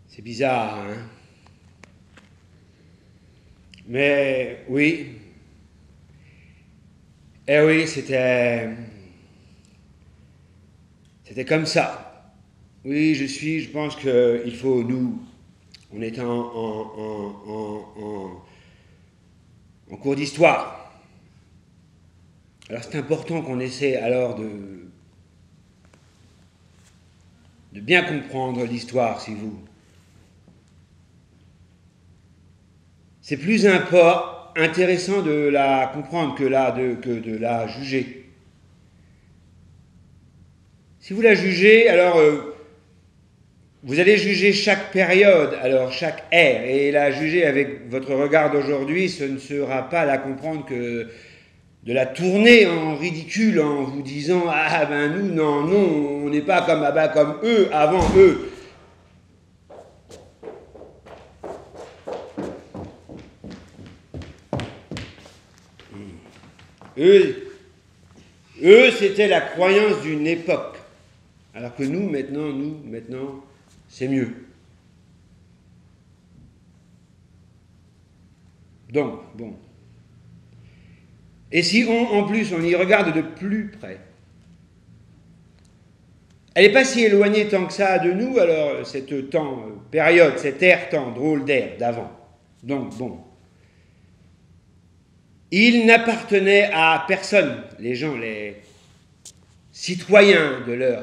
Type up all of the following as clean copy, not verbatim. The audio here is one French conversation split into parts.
C'est bizarre, hein? Mais oui. Eh oui, c'était comme ça. Oui, je pense qu'il faut on est en cours d'histoire. Alors c'est important qu'on essaie alors de bien comprendre l'histoire, si vous. C'est plus intéressant de la comprendre que de la juger. Si vous la jugez, alors vous allez juger chaque période, alors chaque ère, et la juger avec votre regard d'aujourd'hui, ce ne sera pas la comprendre que de la tourner en ridicule en vous disant « Ah ben nous, non, on n'est pas comme eux, avant eux ». Eux, c'était la croyance d'une époque. Alors que nous, maintenant, c'est mieux. Donc, bon. Et si en plus, on y regarde de plus près, elle n'est pas si éloignée tant que ça de nous, alors cette période, cet air-temps, drôle d'air d'avant. Donc, bon. Ils n'appartenaient à personne, les gens, les citoyens de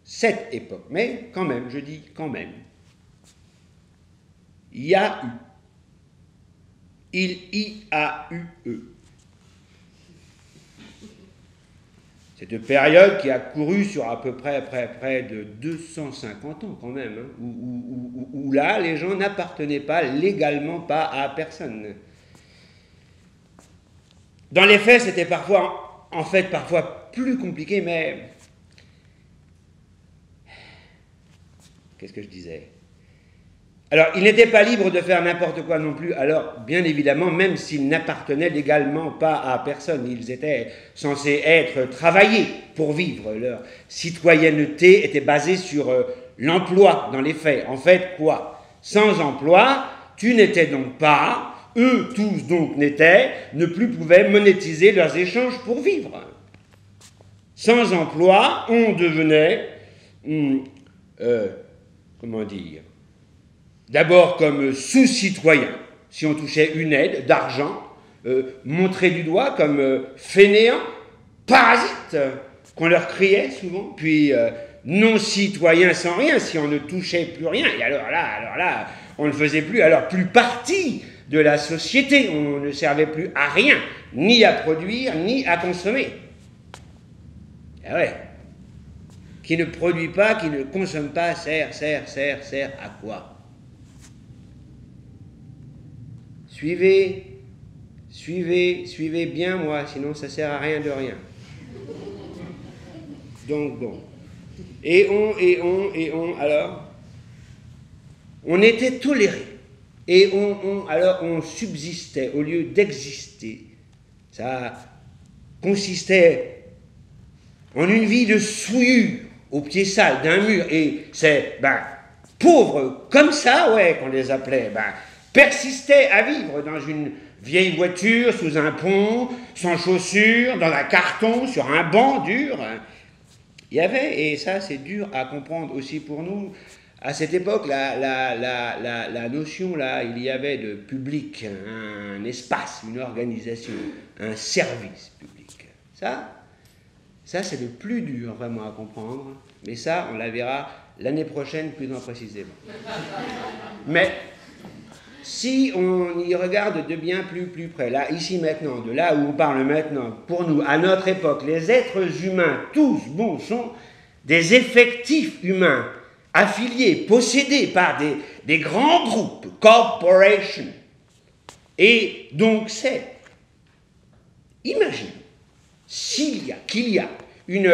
cette époque. Mais quand même, je dis quand même, il y a eu. Il y a eu eux. Cette période qui a couru sur à peu près près de 250 ans quand même, hein, où là, les gens n'appartenaient pas légalement pas à personne. Dans les faits, c'était parfois plus compliqué, mais... Qu'est-ce que je disais? Alors, ils n'étaient pas libres de faire n'importe quoi non plus, alors, bien évidemment, même s'ils n'appartenaient légalement pas à personne, ils étaient censés être travaillés pour vivre. Leur citoyenneté était basée sur l'emploi, dans les faits. En fait, quoi? Sans emploi, tu n'étais donc pas... Eux tous donc ne plus pouvaient monétiser leurs échanges pour vivre. Sans emploi, on devenait, comment dire, d'abord comme sous-citoyen, si on touchait une aide d'argent, montré du doigt comme fainéant, parasite, qu'on leur criait souvent, puis non-citoyen sans rien, si on ne touchait plus rien, et alors là, on ne faisait plus, alors plus partie de la société, on ne servait plus à rien, ni à produire, ni à consommer. Ah ouais. Qui ne produit pas, qui ne consomme pas, sert à quoi? Suivez bien moi, sinon ça sert à rien de rien. Donc bon. Et alors, on était tolérés. Et alors on subsistait au lieu d'exister. Ça consistait en une vie de souillure au pied sale d'un mur. Et c'est, pauvres comme ça, ouais, qu'on les appelait, persistaient à vivre dans une vieille voiture, sous un pont, sans chaussures, dans un carton, sur un banc dur. Il y avait, et ça c'est dur à comprendre aussi pour nous, à cette époque, la notion, là, il y avait de public, un espace, une organisation, un service public. Ça c'est le plus dur vraiment à comprendre, mais ça, on la verra l'année prochaine plus précisément. Mais si on y regarde de bien plus près, là, ici maintenant, de là où on parle maintenant, pour nous, à notre époque, les êtres humains, tous, sont des effectifs humains, affiliés, possédés par des grands groupes, corporations. Et donc imagine, qu'il y a une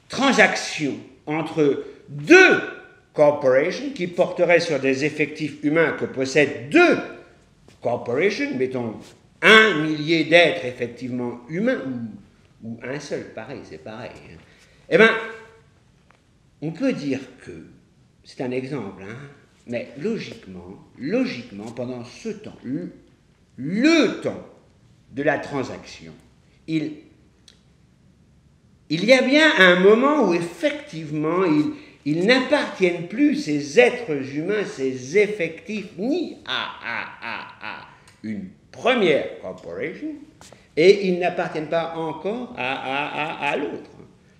transaction entre deux corporations qui porteraient sur des effectifs humains que possèdent deux corporations, mettons un millier d'êtres effectivement humains, ou un seul, pareil, c'est pareil, eh bien, on peut dire que, c'est un exemple, hein, mais logiquement, pendant ce temps, le temps de la transaction, il y a bien un moment où effectivement ils n'appartiennent plus, ces êtres humains, ces effectifs, ni à une première corporation, et ils n'appartiennent pas encore à l'autre,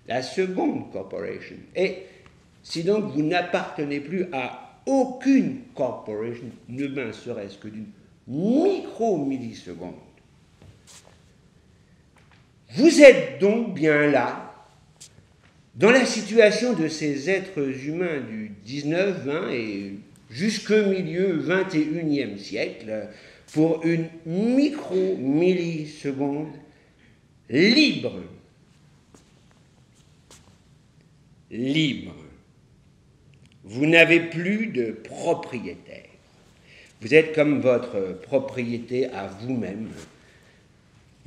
la seconde corporation. Et si donc vous n'appartenez plus à aucune corporation, ne serait-ce que d'une micro-milliseconde, vous êtes donc bien là, dans la situation de ces êtres humains du 19, 20 et jusqu'au milieu 21e siècle, pour une micro-milliseconde libre. Libre. Vous n'avez plus de propriétaire. Vous êtes comme votre propriété à vous-même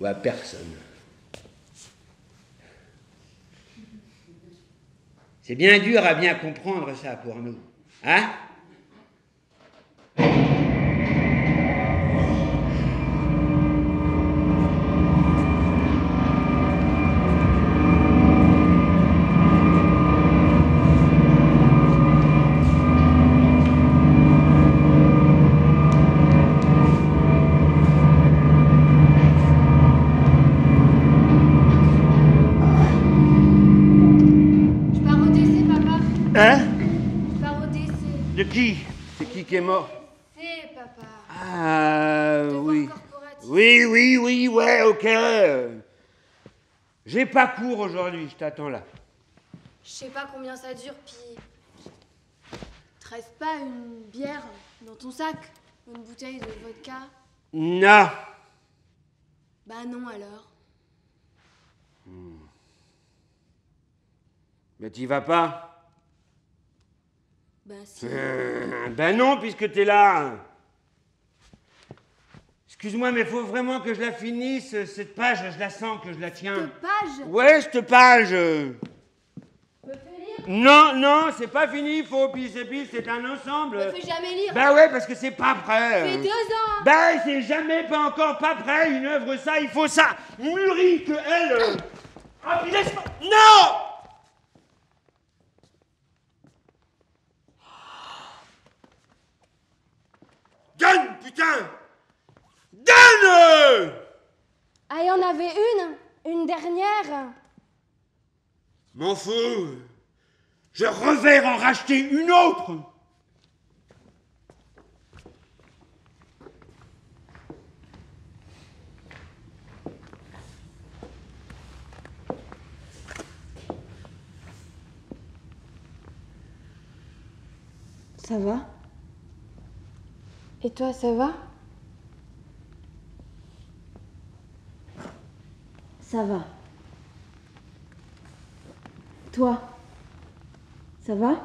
ou à personne. C'est bien dur à bien comprendre ça pour nous. Hein? Hein? Par au décès. De qui? C'est qui est mort? C'est papa. Ah, oui. Devoir corporatif. Oui, ouais, ok. J'ai pas cours aujourd'hui, je t'attends là. Je sais pas combien ça dure, puis... Te reste pas une bière dans ton sac? Une bouteille de vodka? Non. Bah non alors. Mais t'y vas pas? Bah si. Ben non, puisque t'es là. Excuse-moi, mais faut vraiment que je la finisse, cette page, je la sens que je la tiens. Cette page? Ouais, cette page. Me fais lire? Non, c'est pas fini, faux, puis c'est un ensemble. Me fais jamais lire. Ben ouais, parce que c'est pas prêt. Ça fait 2 ans. Ben, c'est jamais pas encore pas prêt, une œuvre, ça, il faut ça. Mûrie que elle... Ah, puis laisse-moi... Non! Donne, putain! Donne! Ah, il y en avait une dernière. M'en fous. Je revais en racheter une autre. Ça va? Et toi, ça va? Ça va. Toi, ça va?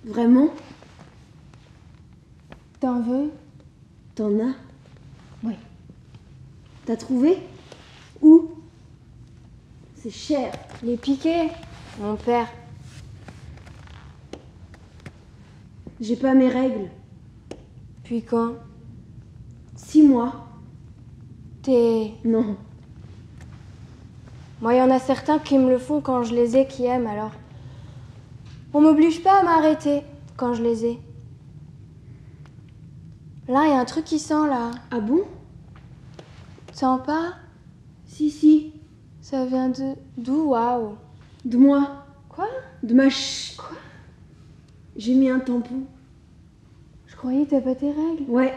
Vraiment? T'en veux? T'en as? Oui. T'as trouvé? Où? C'est cher. Les piquets, mon père. J'ai pas mes règles. Puis quand? 6 mois. Non. Moi, il y en a certains qui me le font quand je les ai, qui aiment, alors... On m'oblige pas à m'arrêter quand je les ai. Là, il y a un truc qui sent, là. Ah bon? Sens pas? Si. Ça vient de... D'où? Waouh. De moi. Quoi? De ma Quoi? J'ai mis un tampon. Je croyais que t'as pas tes règles. Ouais.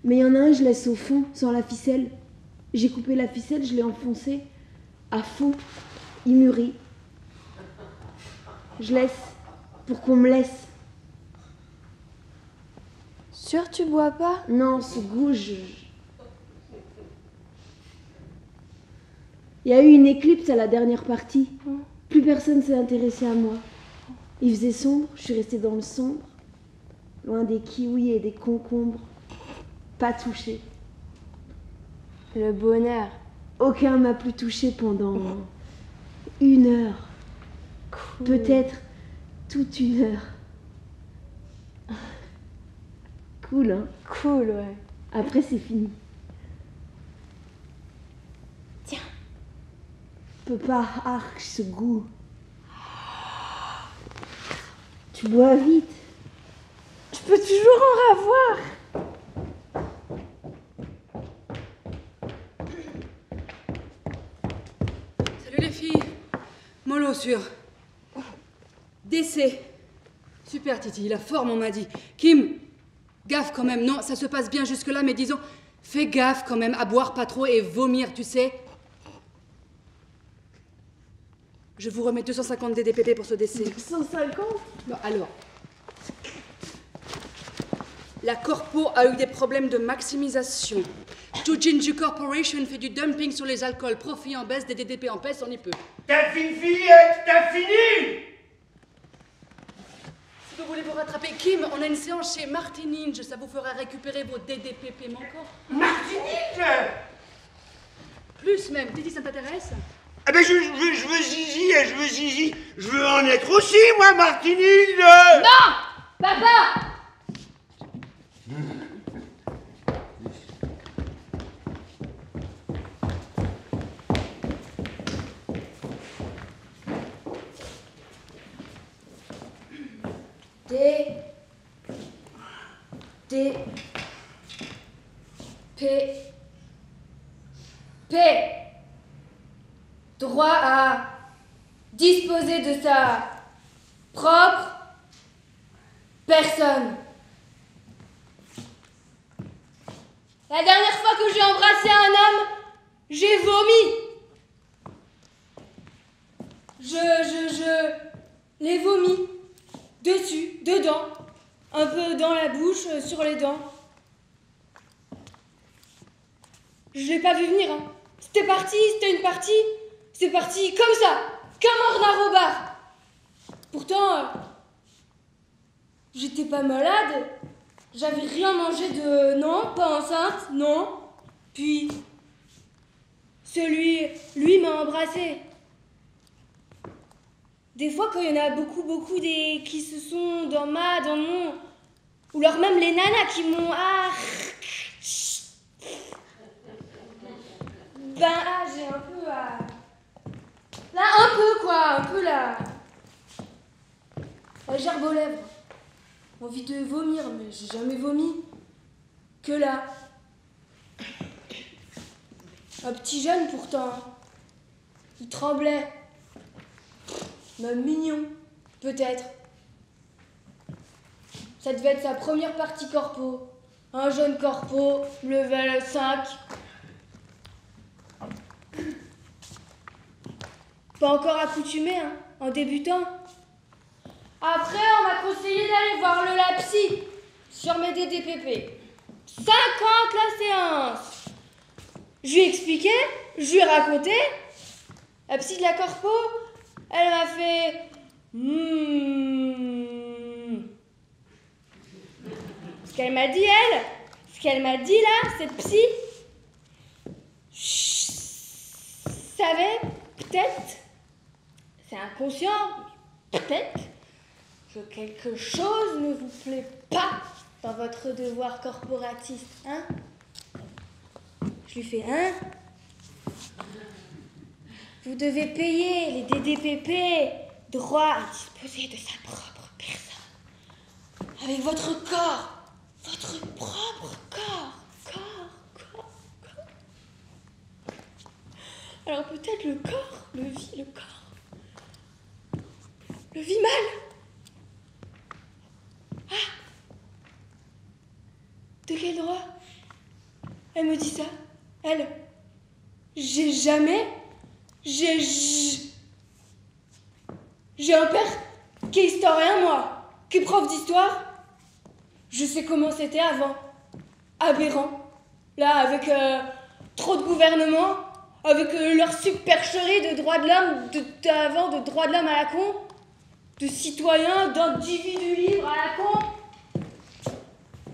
Mais il y en a un, je laisse au fond, sans la ficelle. J'ai coupé la ficelle, je l'ai enfoncé. À fond. Il mûrit. Je laisse. Pour qu'on me laisse. Sûr tu bois pas? Non, ce goût, Il y a eu une éclipse à la dernière partie. Plus personne s'est intéressé à moi. Il faisait sombre, je suis restée dans le sombre. Loin des kiwis et des concombres. Pas touchée. Le bonheur. Aucun m'a plus touché pendant 1 heure. Cool. Peut-être toute 1 heure. Cool, hein? Cool, ouais. Après, c'est fini. Tiens. Peux pas arc ce goût. Tu bois vite. Je peux toujours en avoir. Salut les filles. Mollo sur DC. Super Titi, la forme on m'a dit. Kim, gaffe quand même. Non, ça se passe bien jusque-là, mais disons, fais gaffe quand même à boire pas trop et vomir, tu sais. Je vous remets 250 DDPP pour ce décès. 150? Bon, alors. La corpo a eu des problèmes de maximisation. Jujinju Corporation fait du dumping sur les alcools. Profit en baisse, des DDP en baisse, on y peut. T'as fini, fillette, t'as fini! Si vous voulez vous rattraper, Kim, on a une séance chez Martininge. Ça vous fera récupérer vos DDPP manquants. Martinique! Plus même. Titi, ça t'intéresse? Ah ben je veux zizi, je veux en être aussi, moi, Martinique! Non! Papa! P. Droit à disposer de sa propre personne. La dernière fois que j'ai embrassé un homme, j'ai vomi. Je l'ai vomi. Dessus, dedans, un peu dans la bouche, sur les dents. Je l'ai pas vu venir, hein. C'était une partie, c'est parti comme ça, comme Orna Robart. Pourtant, j'étais pas malade, j'avais rien mangé de... Non, pas enceinte, non. Puis, lui m'a embrassée. Des fois, quand il y en a beaucoup qui se sont dans mon... Ou alors même les nanas qui m'ont... j'ai un peu... Là, un peu, quoi. Un peu, la gerbe aux lèvres. Envie de vomir, mais j'ai jamais vomi. Que là. Un petit jeune, pourtant. Il tremblait. Même mignon, peut-être. Ça devait être sa première partie corpo. Un jeune corpo, level 5. Pas encore accoutumé, hein, en débutant. Après, on m'a conseillé d'aller voir le lapsy sur mes DDPP. 50 la séance. Je lui ai expliqué, je lui ai raconté. La psy de la corpo, elle m'a fait... Ce qu'elle m'a dit, ce qu'elle m'a dit là, cette psy, je savais peut-être, c'est inconscient, peut-être, que quelque chose ne vous plaît pas dans votre devoir corporatiste, hein? Je lui fais, hein? Vous devez payer les DDPP, droit à disposer de sa propre personne. Avec votre corps, votre propre corps. Alors peut-être le corps le vit mal. Ah! De quel droit? Elle me dit ça. Elle. J'ai un père qui est historien, moi, qui est prof d'histoire. Je sais comment c'était avant. Aberrant. Là, avec trop de gouvernement, avec leur supercherie de droits de l'homme, avant de droits de l'homme à la con, de citoyens, d'individus libres à la con.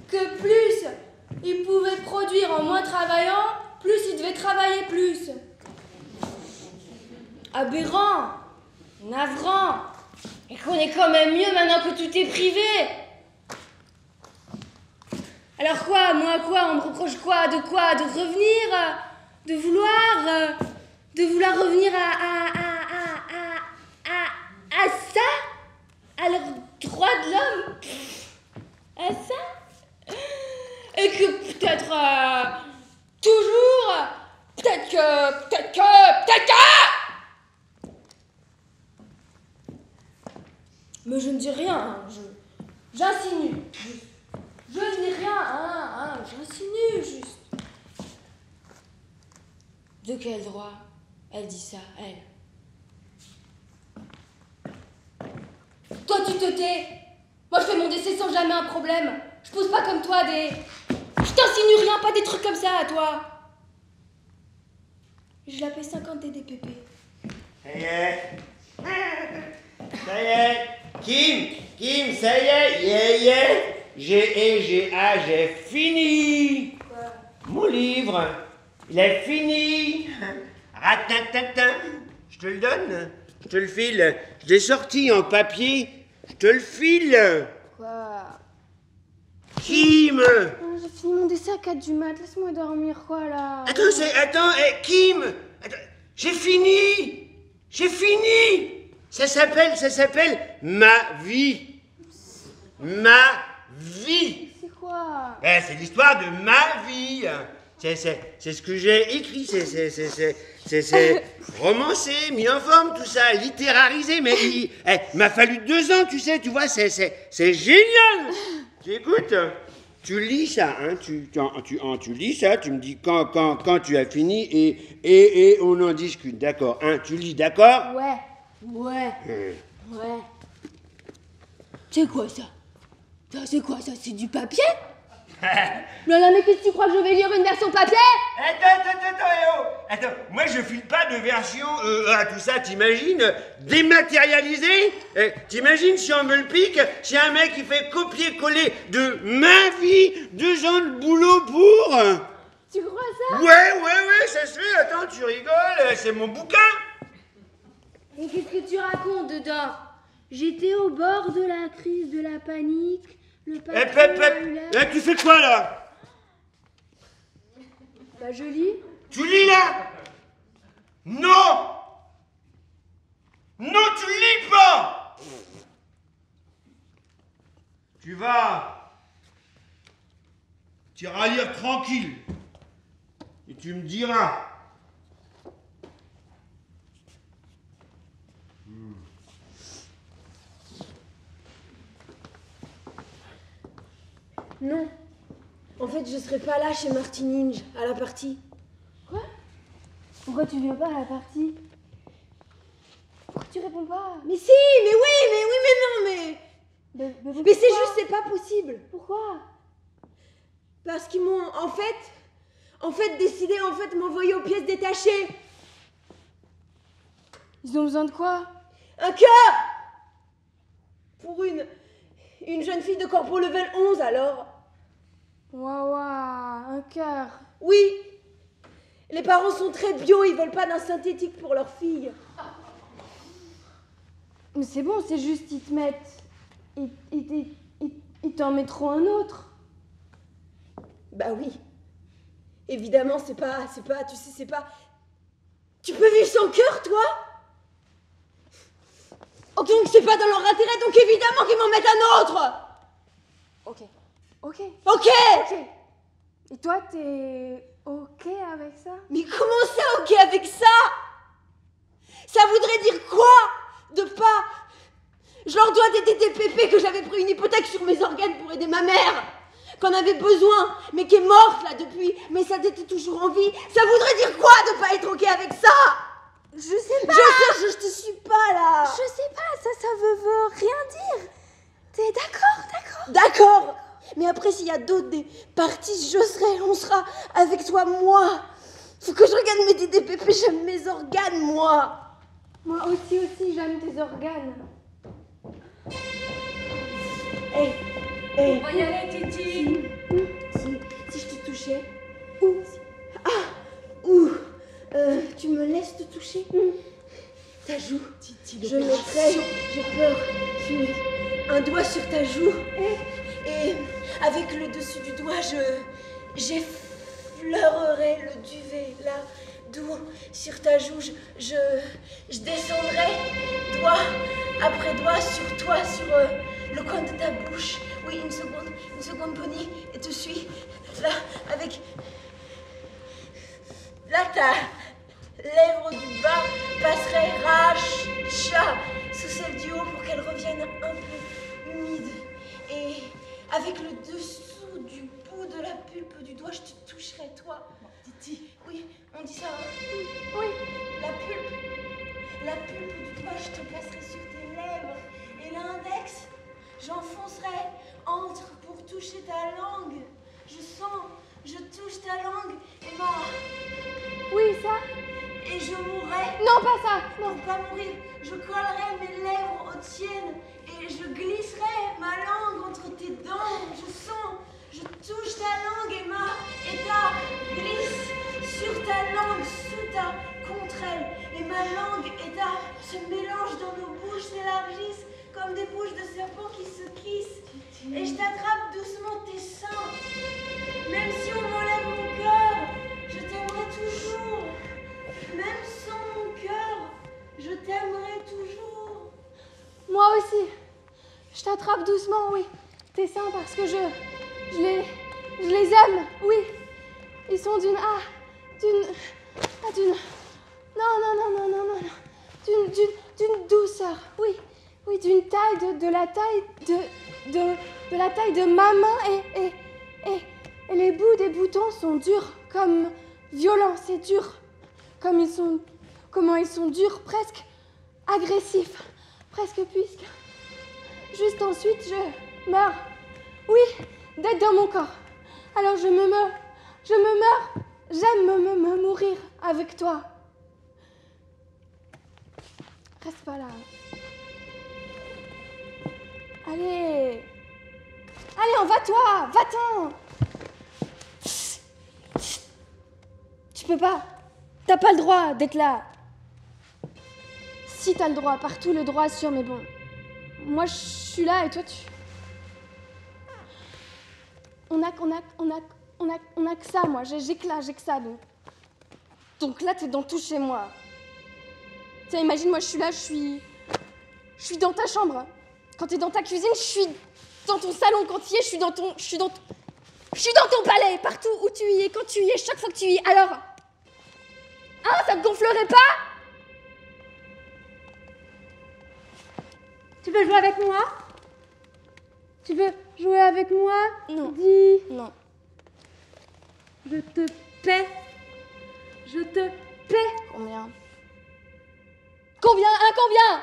Que plus ils pouvaient produire en moins travaillant, plus il devait travailler plus. Aberrant, navrant, et qu'on est quand même mieux maintenant que tout est privé. Alors quoi, moi quoi, on me reproche quoi? De revenir, de vouloir revenir à ça? À leurs droits de l'homme? À ça? Et que peut-être toujours, peut-être que mais je ne dis rien, hein, j'insinue. Je ne dis rien, hein, j'insinue juste. De quel droit elle dit ça, elle? Toi tu te tais. Moi je fais mon décès sans jamais un problème. Je pose pas comme toi des... Je t'insinue rien, pas des trucs comme ça à toi. Je la paie 50 TDPP. Ça y est. Ça y est. Kim, ça y est. J'ai fini. Quoi? Mon livre, il est fini. Ratatatin. Je te le donne. Je te le file. Je l'ai sorti en papier. Je te le file. Quoi? Kim. J'ai fini mon décès à 4 du mat. Laisse-moi dormir, quoi, là? Attends, Kim. Attends, j'ai fini. Ça s'appelle Ma vie. Ma vie. C'est quoi? C'est l'histoire de ma vie. C'est ce que j'ai écrit. C'est romancé, mis en forme, tout ça, littérarisé. Mais il m'a fallu 2 ans, tu sais, tu vois, c'est génial. Écoute, tu lis ça, hein, tu lis ça, tu me dis quand tu as fini et on en discute, d'accord, hein, tu lis, d'accord? Ouais. C'est quoi ça? C'est quoi ça? C'est du papier? Non, mais qu'est-ce que tu crois que je vais lire une version papier? Attends, moi je file pas de version à tout ça, t'imagines? Dématérialisé? T'imagines si on me le pique, si un mec qui fait copier-coller de ma vie 2 ans de boulot pour... Tu crois ça? Ouais, ça se fait, attends, tu rigoles, c'est mon bouquin. Et qu'est-ce que tu racontes dedans? J'étais au bord de la crise de la panique. Le patron Tu fais quoi là? Bah je lis. Tu lis là? Non, tu lis pas. Tu iras lire tranquille. Et tu me diras. Non. En fait, je serai pas là chez Martin Ninja, à la partie. Quoi? Pourquoi tu viens pas à la partie? Pourquoi tu réponds pas? Mais si, mais non, mais c'est juste, c'est pas possible. Pourquoi? Parce qu'ils m'ont, en fait, décidé, de m'envoyer aux pièces détachées. Ils ont besoin de quoi? Un cœur! Pour une jeune fille de corpo level 11, alors. Waouh, un cœur. Oui. Les parents sont très bio, ils veulent pas d'un synthétique pour leur fille. Mais c'est bon, c'est juste, ils te mettent... Ils t'en mettront un autre. Bah oui. Évidemment, c'est pas, tu sais, c'est pas... Tu peux vivre sans cœur, toi? Donc c'est pas dans leur intérêt, donc évidemment qu'ils m'en mettent un autre. Ok. Ok. Et toi, t'es ok avec ça? Mais comment ça, ok avec ça? Ça voudrait dire quoi? De pas... Je leur dois des TTPP, que j'avais pris une hypothèque sur mes organes pour aider ma mère, qu'on avait besoin, mais qui est morte là depuis, mais ça était toujours en vie. Ça voudrait dire quoi de pas être ok avec ça? Je sais pas. Je te suis pas là. Je sais pas, ça veut rien dire. T'es d'accord? D'accord. Mais après, s'il y a d'autres des parties, on sera avec toi, moi. Faut que je regarde mes TTPP, j'aime mes organes, moi. Moi aussi, j'aime tes organes. Hey. On va y aller, Titi. Si je te touchais. Où? Ah, ta joue. Titi, Je mettrai, j'ai peur, un doigt sur ta joue. Et avec le dessus du doigt, j'effleurerai le duvet, là, doux, sur ta joue. Je descendrai, doigt après doigt, sur toi, sur le coin de ta bouche. Oui, une seconde, Bonnie, et te suis, là, avec... Là, ta lèvre du bas passerait chat sous celle du haut pour qu'elle revienne un peu humide. Et avec le dessous du bout de la pulpe du doigt, je te toucherai, toi. Titi. Oui, on dit ça, hein? Oui, la pulpe du doigt, je te placerai sur tes lèvres. Et l'index, j'enfoncerai entre pour toucher ta langue. Je touche ta langue, Emma. Oui, ça? Et je mourrai. Non, pas ça. Non. Pour pas mourir, je collerai mes lèvres aux tiennes et je glisserai ma langue entre tes dents. Je touche ta langue, Emma, et ta glisse sur ta langue, sous ta contre elle. Et ma langue et ta se mélangent dans nos bouches, s'élargissent comme des bouches de serpents qui se kissent. Et je t'attrape doucement tes seins. Même si on m'enlève mon cœur, je t'aimerai toujours. Même sans mon cœur, je t'aimerai toujours. Moi aussi. Je t'attrape doucement, oui. Tes seins, parce que je les aime, oui. Ils sont d'une douceur, oui. Oui, d'une taille, de la taille de ma main et les bouts des boutons sont durs, comme violents, c'est dur. Comment ils sont durs, presque agressifs, presque puisque. Juste ensuite, je meurs. Oui, d'être dans mon corps. Alors je me meurs. J'aime me mourir avec toi. Reste pas là. Allez, on va toi, va-t'en. Tu peux pas. T'as pas le droit d'être là. Si t'as le droit, partout le droit sûr, mais bon. Moi, je suis là et toi, tu... On a que ça, moi. J'ai que ça, donc. Donc là, t'es dans tout chez moi. Tiens, imagine, moi, je suis là, je suis dans ta chambre. Quand t'es dans ta cuisine, je suis dans ton salon. Quand tu y es, je suis dans ton palais, partout où tu y es, quand tu y es, chaque fois que tu y es. Alors, ça te gonflerait pas? Tu veux jouer avec moi? Tu veux jouer avec moi? Non. Dis. Non. Je te paie. Je te paie. Combien? Combien? Combien?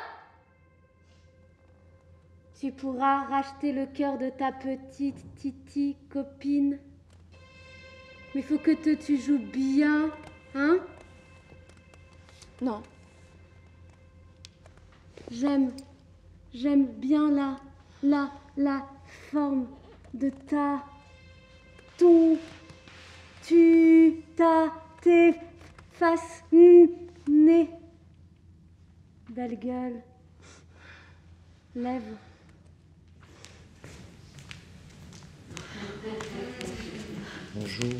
Tu pourras racheter le cœur de ta petite Titi copine. Mais faut que tu joues bien, hein? Non. J'aime bien la forme de tes faces nez. Belle gueule. Lèvres. Bonjour.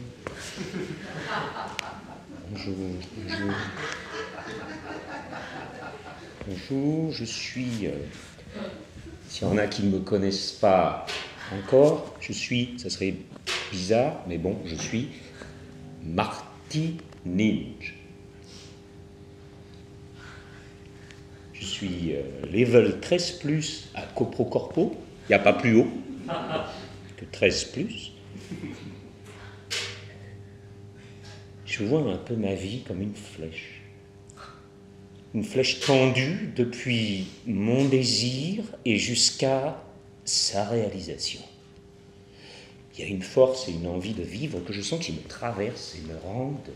Bonjour, je suis... S'il y en a qui ne me connaissent pas encore, ça serait bizarre, mais bon, je suis Marty Ninja. Je suis level 13+, à Coprocorpo. Il n'y a pas plus haut que 13+. Je vois un peu ma vie comme une flèche. Une flèche tendue depuis mon désir et jusqu'à sa réalisation. Il y a une force et une envie de vivre que je sens qui me traversent et me rendent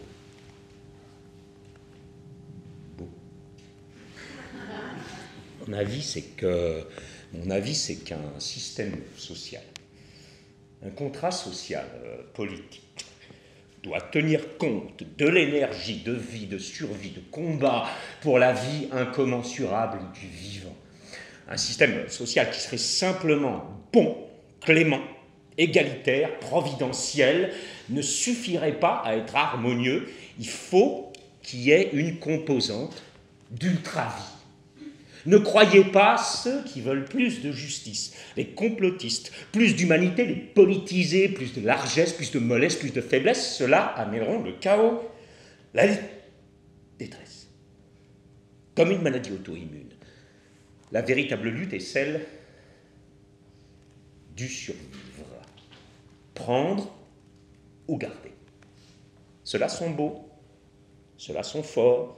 beau. Mon avis, c'est qu'un système social, un contrat social politique, doit tenir compte de l'énergie de vie, de survie, de combat pour la vie incommensurable du vivant. Un système social qui serait simplement bon, clément, égalitaire, providentiel, ne suffirait pas à être harmonieux. Il faut qu'il y ait une composante d'ultra-vie. Ne croyez pas ceux qui veulent plus de justice, les complotistes, plus d'humanité, les politisés, plus de largesse, plus de mollesse, plus de faiblesse. Ceux-là amèneront le chaos, la détresse. Comme une maladie auto-immune. La véritable lutte est celle du survivre. Prendre ou garder. Ceux-là sont beaux, ceux-là sont forts,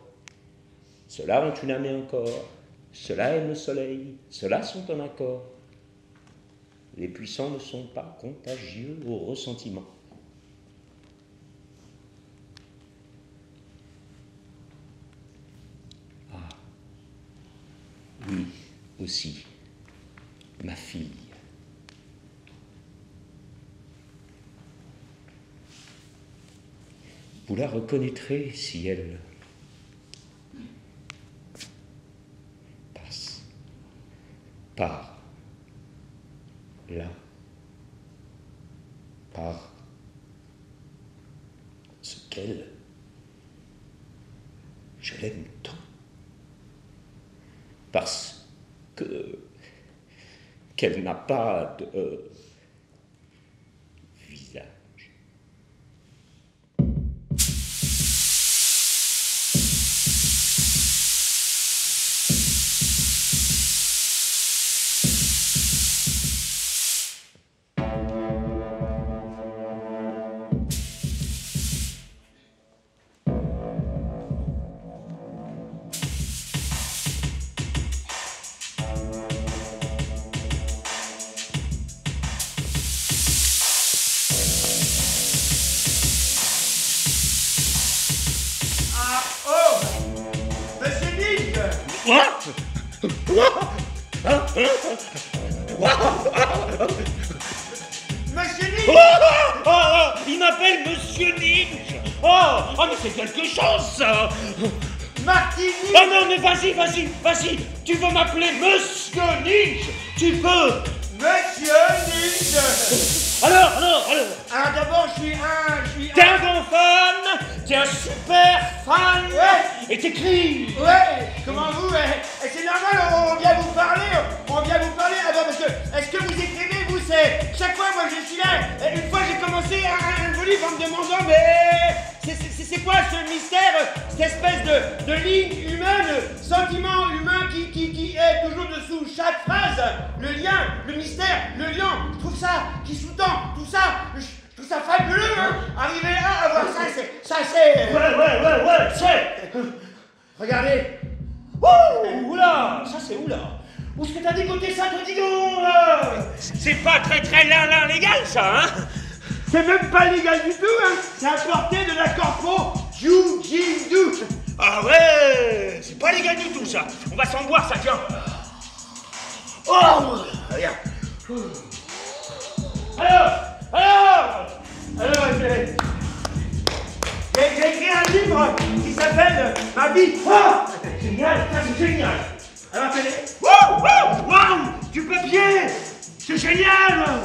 ceux-là ont une âme et un corps. Ceux-là aiment le soleil, ceux-là sont en accord. Les puissants ne sont pas contagieux au ressentiment. Ah, oui, aussi, ma fille. Vous la reconnaîtrez si elle par là, par ce qu'elle, je l'aime tant, parce que qu'elle n'a pas de visage. Monsieur Ninja! Il m'appelle Monsieur Ninja! Oh, mais c'est quelque chose, ça! Martini! Oh non, mais vas-y! Tu veux m'appeler Monsieur Ninja? Tu peux! Monsieur Ninja! Alors! Alors d'abord, je suis un... T'es un bon fan! T'es un super fan! Ouais! Et t'écris! Ouais! Comment vous? Et c'est normal, on vient vous parler! Ah bon, parce que, est-ce que vous écrivez, vous? C'est... Chaque fois, moi, je suis là! Et une fois, j'ai commencé un volume en me demandant, mais... C'est quoi ce mystère? Cette espèce de ligne humaine, sentiment humain qui est toujours dessous chaque phrase? Le lien, le mystère, le lien, je trouve ça, qui sous-tend tout ça, je trouve ça fabuleux, hein. Arriver là à voir ça, c'est... Ouais, c'est... Regardez. Ouh, oula, ça c'est oula. Où est-ce que t'as dégoté ça, toi, dis donc, c'est pas très légal, ça, hein? C'est même pas légal du tout, hein. C'est importé de la corpo Jiu-Jitsu. Ah ouais, c'est pas légal du tout, ça. On va s'en boire, ça, tiens. Oh, regarde. Alors, j'ai écrit un livre qui s'appelle Ma vie. Ah, génial, ça c'est génial. Alors, tenez. Wow, du papier. C'est génial.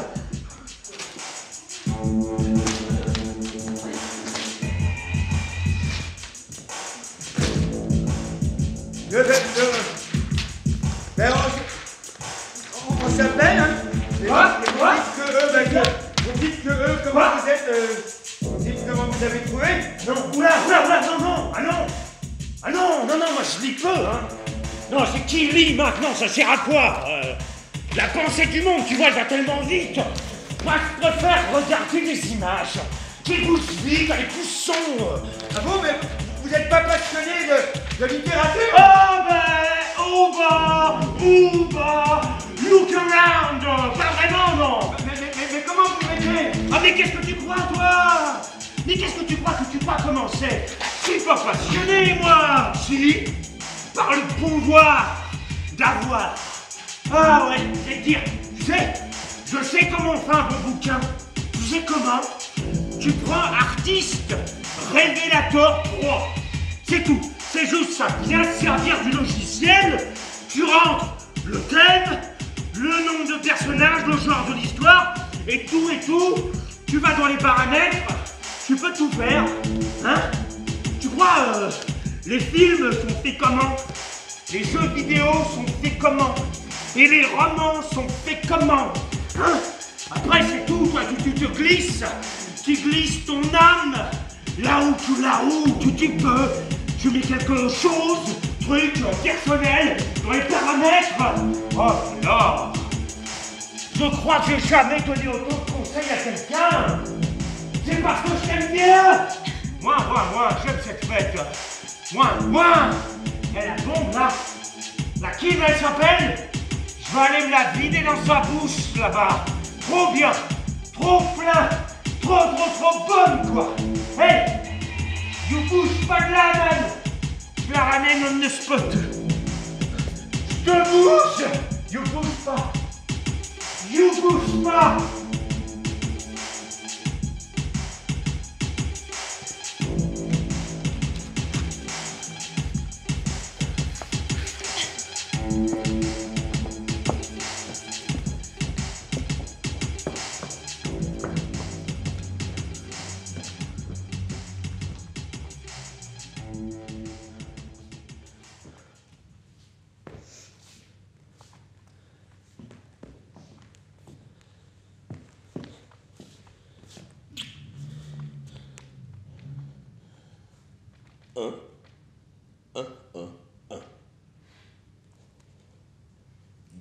On s'appelle, hein. Quoi? Vous dites que eux, comment vous êtes, vous dites comment vous avez trouvé? Non, oula, non. Ah non, moi je lis peu, hein. Non, c'est qui lit maintenant, ça sert à quoi? La pensée du monde, tu vois, elle va tellement vite. Moi, je préfère regarder les images qui bougent vite, avec du son. Ah bon, mais vous n'êtes pas passionné de littérature? Oh bah, look around, pas vraiment, non. Mais comment vous mettez? Ah mais qu'est-ce que tu crois, toi? Mais qu'est-ce que tu crois comment c'est? Je suis pas passionné, moi. Si, par le pouvoir d'avoir. Ah ouais, je vais te dire, je sais comment on fait un bon bouquin. Tu sais comment? Tu prends artiste, révélateur 3. C'est tout. C'est juste ça. Bien servir du logiciel. Tu rentres le thème, le nombre de personnages, le genre de l'histoire, et tout. Tu vas dans les paramètres. Tu peux tout faire. Hein? Tu crois, les films sont faits comment? Les jeux vidéo sont faits comment? Et les romans sont faits comment? Hein? Après, c'est tout, toi, tu te glisses. Tu glisses ton âme là où tu peux. Tu mets quelque chose, truc personnel, dans les paramètres. Oh là! Je crois que j'ai jamais donné autant de conseils à quelqu'un. C'est parce que je t'aime bien. Moi, j'aime cette fête. Moi. Et la bombe, là, la Kim, elle s'appelle. Je vais aller me la vider dans sa bouche, là-bas. Trop bien, trop plein, trop bonne, quoi. Hey, you bouge pas de là, man. Je la ramène on the spot. Je te bouge. You bouge pas. You bouge pas.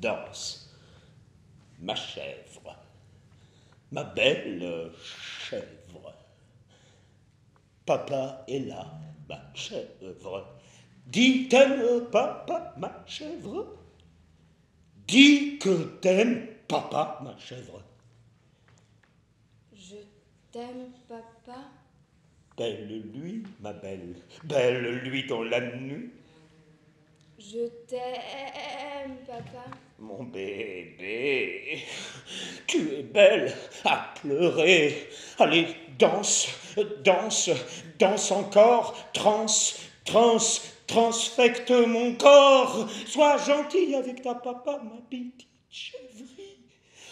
Danse, ma chèvre, ma belle chèvre. Papa est là, ma chèvre. Dis t'aimes papa, ma chèvre. Dis que t'aimes papa, ma chèvre. Je t'aime, papa. Belle nuit, ma belle, belle nuit dans la nuit. Je t'aime, papa. Mon bébé, tu es belle à pleurer. Allez, danse, danse, danse encore, transfecte mon corps. Sois gentil avec ta papa, ma petite chèvrerie.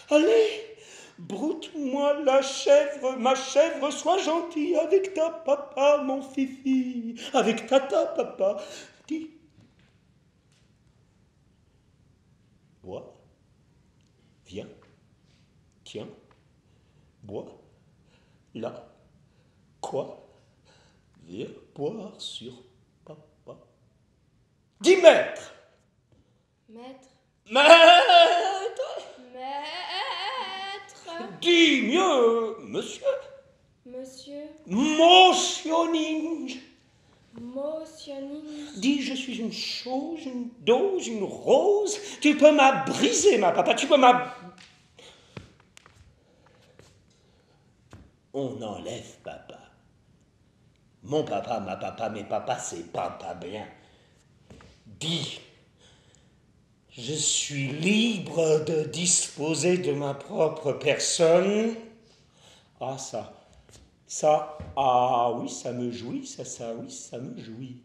Allez, broute-moi la chèvre, ma chèvre, sois gentil avec ta papa, mon fifi, avec tata, papa. Dis. Bois, viens, tiens, bois, là, quoi, viens boire sur papa. 10 mètres. Maître. Maître. Maître. Dis mieux, monsieur. Monsieur. Motioning. Motioning. Dis, je suis une chose, une dose, une rose. Tu peux m'abriser, ma papa, tu peux On enlève papa. Mon papa, ma papa, mes papas, c'est pas bien. Dis, je suis libre de disposer de ma propre personne. Ah, ah oui, ça me jouit, oui, ça me jouit.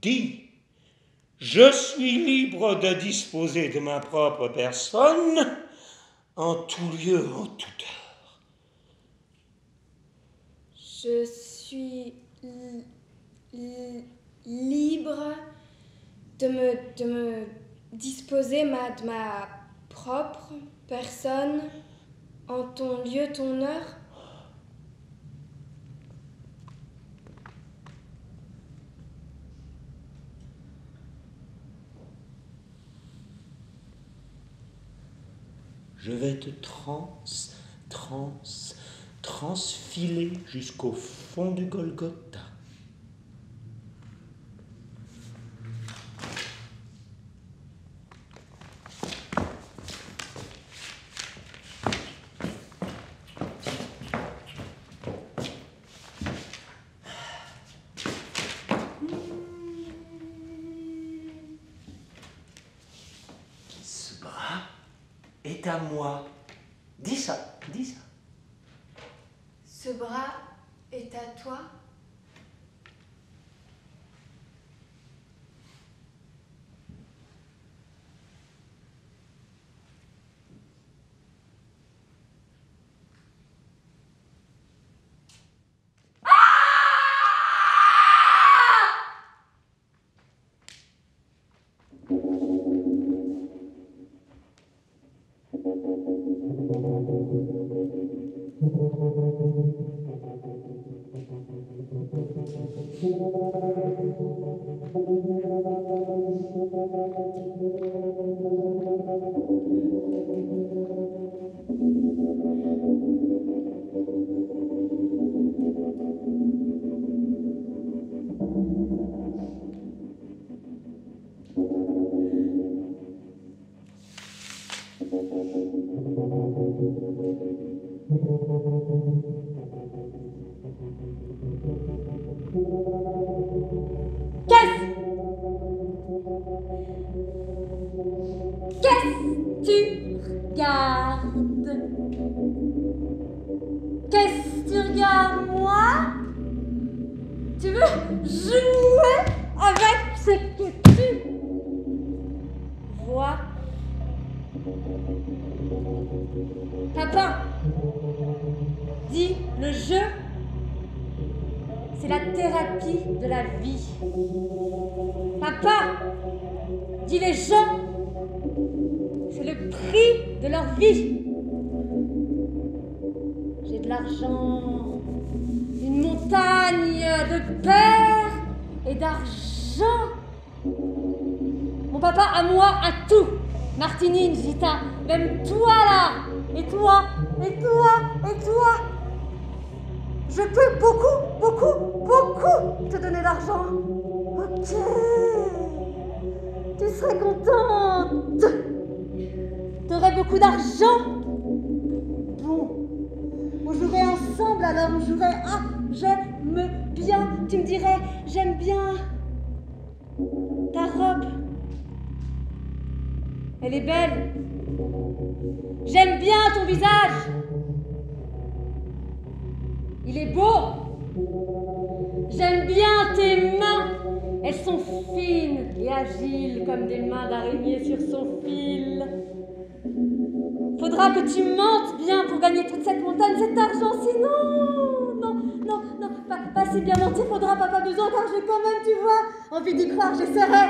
Dis, je suis libre de disposer de ma propre personne en tout lieu, en toute heure. Je suis libre de me disposer de ma propre personne en ton lieu, ton heure. Je vais te transfiler jusqu'au fond du Golgotha. Ce bras est à moi. Dis ça, dis ça. Ce bras est à toi? Qu'est-ce que tu regardes? Qu'est-ce que tu regardes, moi? Tu veux jouer avec ce que tu vois? Papa, dis, le jeu, c'est la thérapie de la vie. Papa, dis, les gens, c'est le prix de leur vie. J'ai de l'argent, une montagne de pères et d'argent. Mon papa a moi un tout. Martini, Gita, même toi là, et toi, et toi, et toi. Je peux beaucoup te donner d'argent. Ok. Tu serais contente. T'aurais beaucoup d'argent. Bon. On jouerait ensemble alors, on jouerait. Ah, j'aime bien. Tu me dirais, j'aime bien ta robe. Elle est belle. J'aime bien ton visage. Il est beau. J'aime bien tes mains. Elles sont fines et agiles comme des mains d'araignée sur son fil. Faudra que tu mentes bien pour gagner toute cette montagne, cet argent, sinon... Non, pas si bien mentir, faudra pas besoin, car j'ai quand même, tu vois, envie d'y croire, j'essaierai.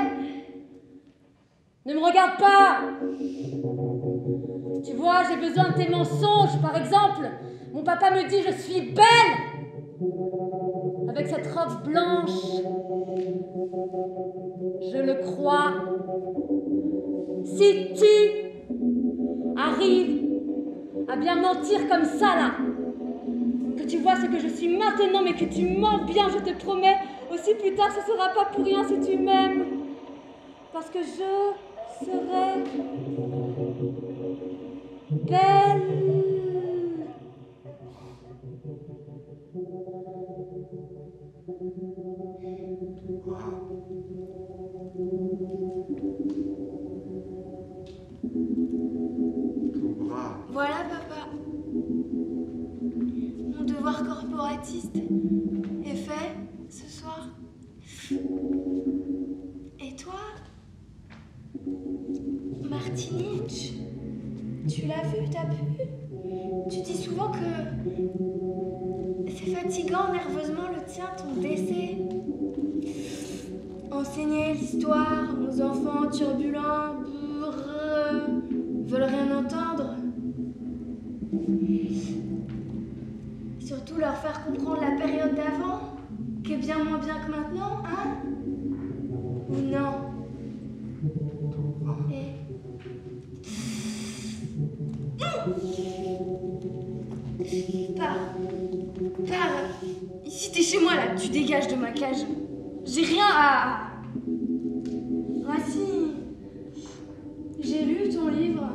Ne me regarde pas. Tu vois, j'ai besoin de tes mensonges, par exemple. Mon papa me dit, je suis belle. Avec cette robe blanche. Je le crois. Si tu arrives à bien mentir comme ça, là, que tu vois ce que je suis maintenant, mais que tu mens bien, je te promets, aussi plus tard, ce sera pas pour rien si tu m'aimes. Parce que je serai belle. Voilà, papa. Mon devoir corporatiste est fait ce soir. Et toi, Martini, tu l'as vu, t'as pu? Tu dis souvent que c'est fatigant nerveusement le tien, ton décès. Enseigner l'histoire aux enfants turbulents, veulent rien entendre. Surtout leur faire comprendre la période d'avant, qui est bien moins bien que maintenant, hein? Ou non? Et... Pars. Ici, t'es chez moi, là. Tu dégages de ma cage. J'ai rien à... Ah si. J'ai lu ton livre.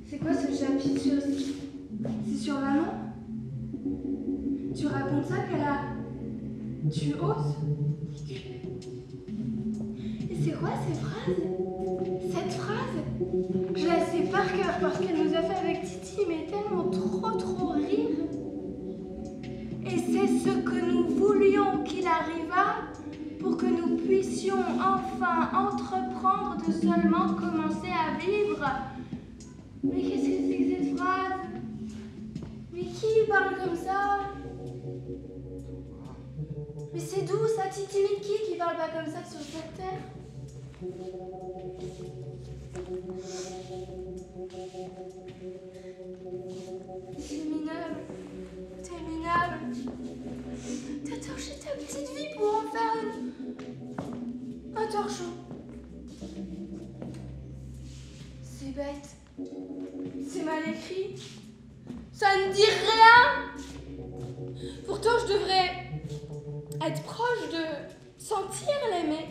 C'est quoi ce chapitre? C'est sur maman? Tu racontes ça qu'elle a... Tu oses? Et c'est quoi ces phrases? Cette phrase? Je la sais par cœur parce qu'elle nous a fait avec Titi, mais tellement trop rire. Et c'est ce que nous voulions qu'il arrivât pour que nous puissions enfin entreprendre de seulement commencer à vivre. Mais qu'est-ce que c'est que cette phrase? Mais qui parle comme ça? Mais c'est d'où ça, Titi Mickey, qui parle pas comme ça sur cette terre? C'est minable. T'es minable. T'as torché ta petite vie pour en faire un torchon. C'est bête. C'est mal écrit. Ça ne dit rien. Pourtant, je devrais être proche de sentir l'aimer.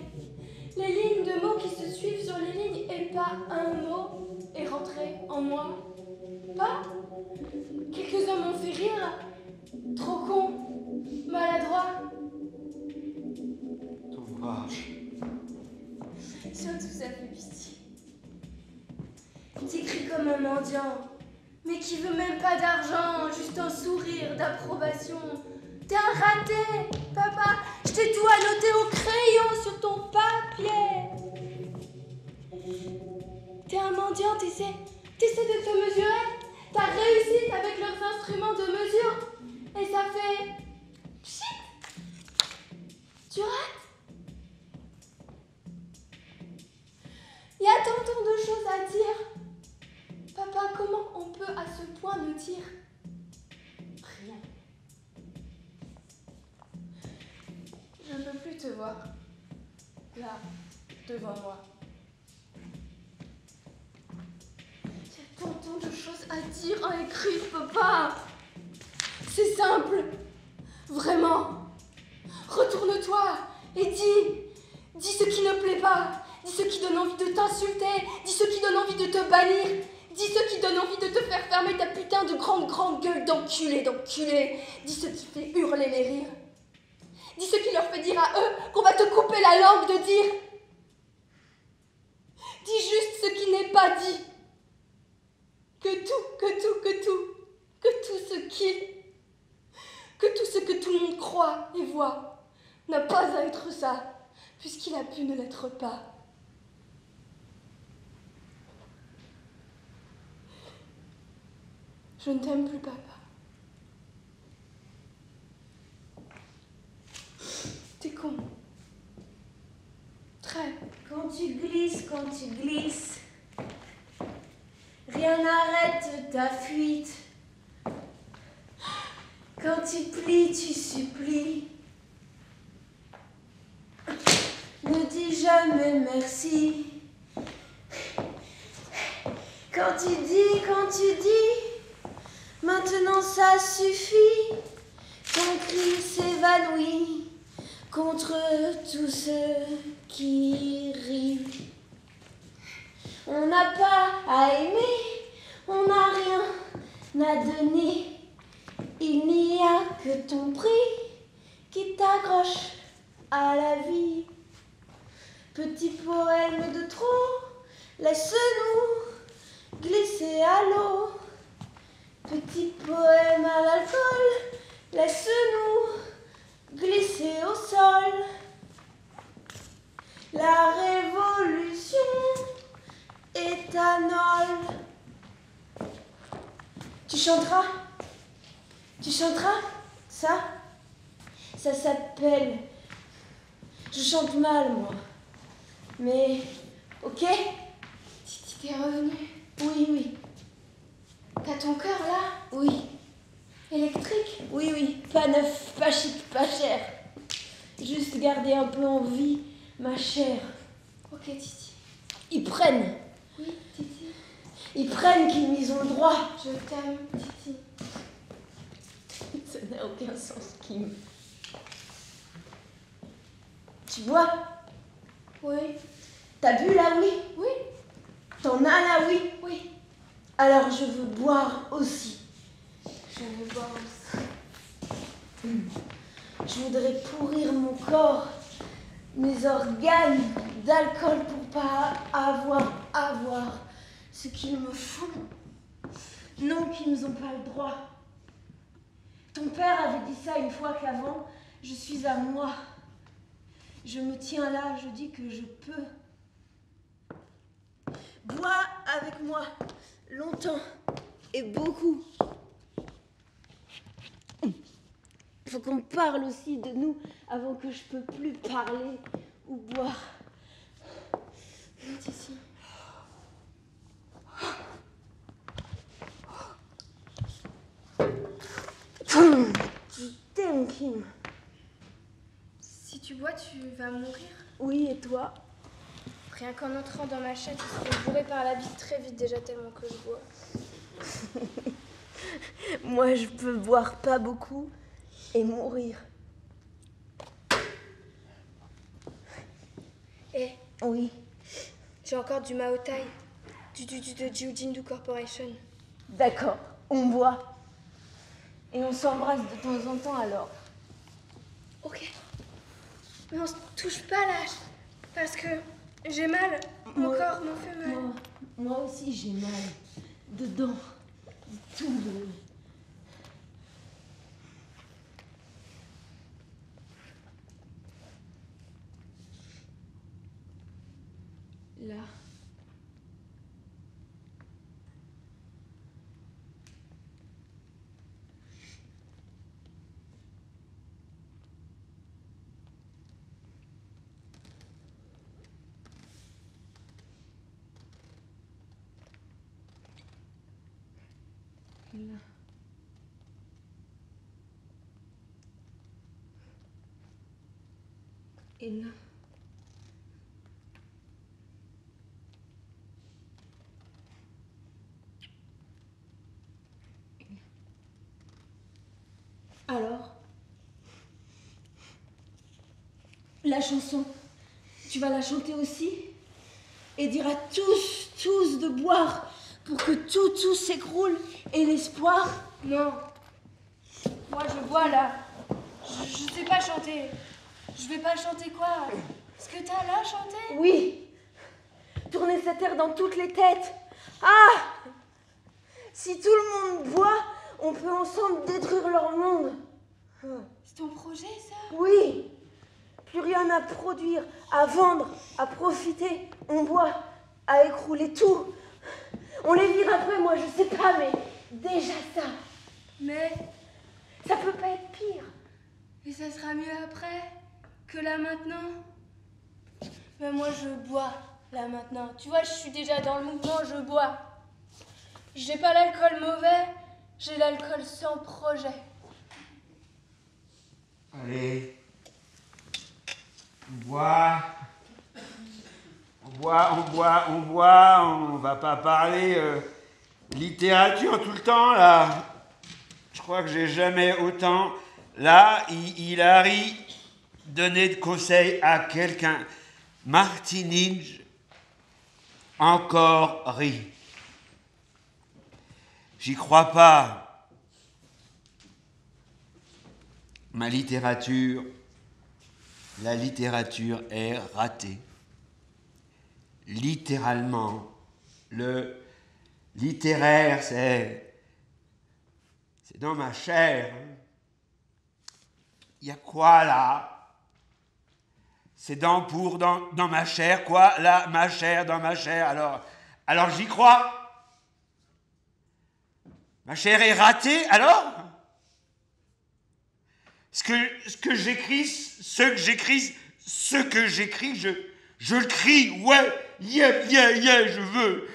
Les lignes de mots qui se suivent sur les lignes et pas un mot est rentré en moi. Pas. Quelques-uns m'ont fait rire. Trop con. Maladroit. T'ouvrage. Surtout ça fait pitié. T'écris comme un mendiant, mais qui veut même pas d'argent, juste un sourire d'approbation. T'es un raté, papa. Je t'ai tout annoté au crayon sur ton papier. T'es un mendiant, t'essaies de te mesurer. T'as réussi avec leurs instruments de mesure. Et ça fait... Pchit. Tu rates. Il y a tant de choses à dire. Papa, comment on peut à ce point ne dire rien? Je ne peux plus te voir, là, devant moi. Il y a tant de choses à dire, à écrire, papa. C'est simple, vraiment. Retourne-toi et dis ce qui ne plaît pas. Dis ce qui donne envie de t'insulter. Dis ce qui donne envie de te bannir. Dis ce qui donne envie de te faire fermer ta putain de grande gueule d'enculé. Dis ce qui fait hurler les rires. Dis ce qui leur fait dire à eux qu'on va te couper la langue de dire. Dis juste ce qui n'est pas dit. Que tout ce que tout le monde croit et voit n'a pas à être ça, puisqu'il a pu ne l'être pas. Je ne t'aime plus, papa. T'es con. Très. Quand tu glisses, rien n'arrête ta fuite. Quand tu plies, tu supplies. Ne dis jamais merci. Quand tu dis, maintenant ça suffit. Ton cri s'évanouit contre tous ceux qui rient. On n'a pas à aimer, on n'a rien à donner. Il n'y a que ton prix qui t'accroche à la vie. Petit poème de trop, laisse-nous glisser à l'eau. Petit poème à l'alcool, laisse-nous glisser au sol. La révolution éthanol. Tu chanteras ça? Ça s'appelle... Je chante mal, moi. Mais, ok? Titi, t'es revenu. Oui. T'as ton cœur là? Oui. Électrique? Oui. Pas neuf, pas chic, pas cher. Juste garder un peu en vie ma chair. Ok, Titi. Ils prennent. Oui, Titi. Ils prennent qu'ils ont le droit. Je t'aime, Titi. Ça n'a aucun sens, Kim. Tu bois? Oui. T'as bu là, oui? Oui. T'en as là, oui? Oui. Alors je veux boire aussi. Je veux boire aussi. Je voudrais pourrir mon corps, mes organes d'alcool pour pas avoir ce qu'ils me font. Non, qu'ils n'ont pas le droit. Ton père avait dit ça une fois qu'avant, je suis à moi. Je me tiens là, je dis que je peux. Bois avec moi, longtemps et beaucoup. Faut qu'on parle aussi de nous avant que je peux plus parler ou boire. Monte ici. Tu t'aimes, Kim? Si tu bois, tu vas mourir. Oui, et toi? Rien qu'en entrant dans ma chatte, je suis bourrée par la bite très vite déjà tellement que je bois. Moi, je peux boire pas beaucoup et mourir. Eh, Oui. j'ai encore du Mao Tai, de Jiu-Jitsu Corporation. D'accord, on boit. Et on s'embrasse de temps en temps alors. Ok. Mais on se touche pas là, parce que j'ai mal. Mon corps m'en fait mal. Moi aussi j'ai mal. Dedans. Tout. Là. Là. Et là. Alors, la chanson, tu vas la chanter aussi? Et dire à tous de boire pour que tout s'écroule et l'espoir? Non. Moi, je bois là. Je sais pas chanter. Je vais pas chanter quoi? Ce que t'as là chanté? Oui. Tourner cette air dans toutes les têtes. Ah! Si tout le monde boit, on peut ensemble détruire leur monde. C'est ton projet, ça? Oui. Plus rien à produire, à vendre, à profiter. On boit, à écrouler tout. On les vire après, moi je sais pas, mais déjà ça. Mais... ça peut pas être pire. Et ça sera mieux après que là maintenant? Mais moi je bois là maintenant. Tu vois, je suis déjà dans le mouvement, je bois. J'ai pas l'alcool mauvais, j'ai l'alcool sans projet. Allez. On boit. On va pas parler littérature tout le temps, là. Je crois que j'ai jamais autant. Là, Hilary donner de conseils à quelqu'un. Martinige encore rit. J'y crois pas. La littérature est ratée. Littéralement. Le littéraire, c'est dans ma chair. Il y a quoi là? C'est dans ma chair, quoi? Là, ma chair, dans ma chair. Alors j'y crois. Ma chair est ratée, alors? Ce que j'écris, je le crie, ouais, yeah, je veux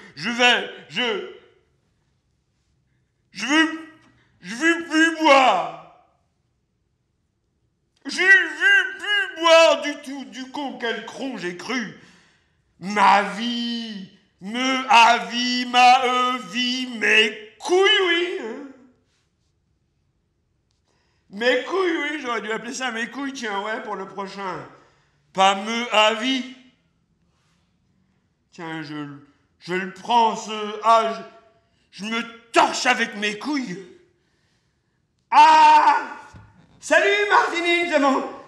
plus boire. Je veux plus boire du tout, du con, quel cron j'ai cru. Ma vie, mes couilles, oui. Mes couilles, oui, j'aurais dû appeler ça mes couilles, tiens, ouais, pour le prochain. Pas à vie. Tiens, je le prends, je me torche avec mes couilles. Ah! Salut Martini,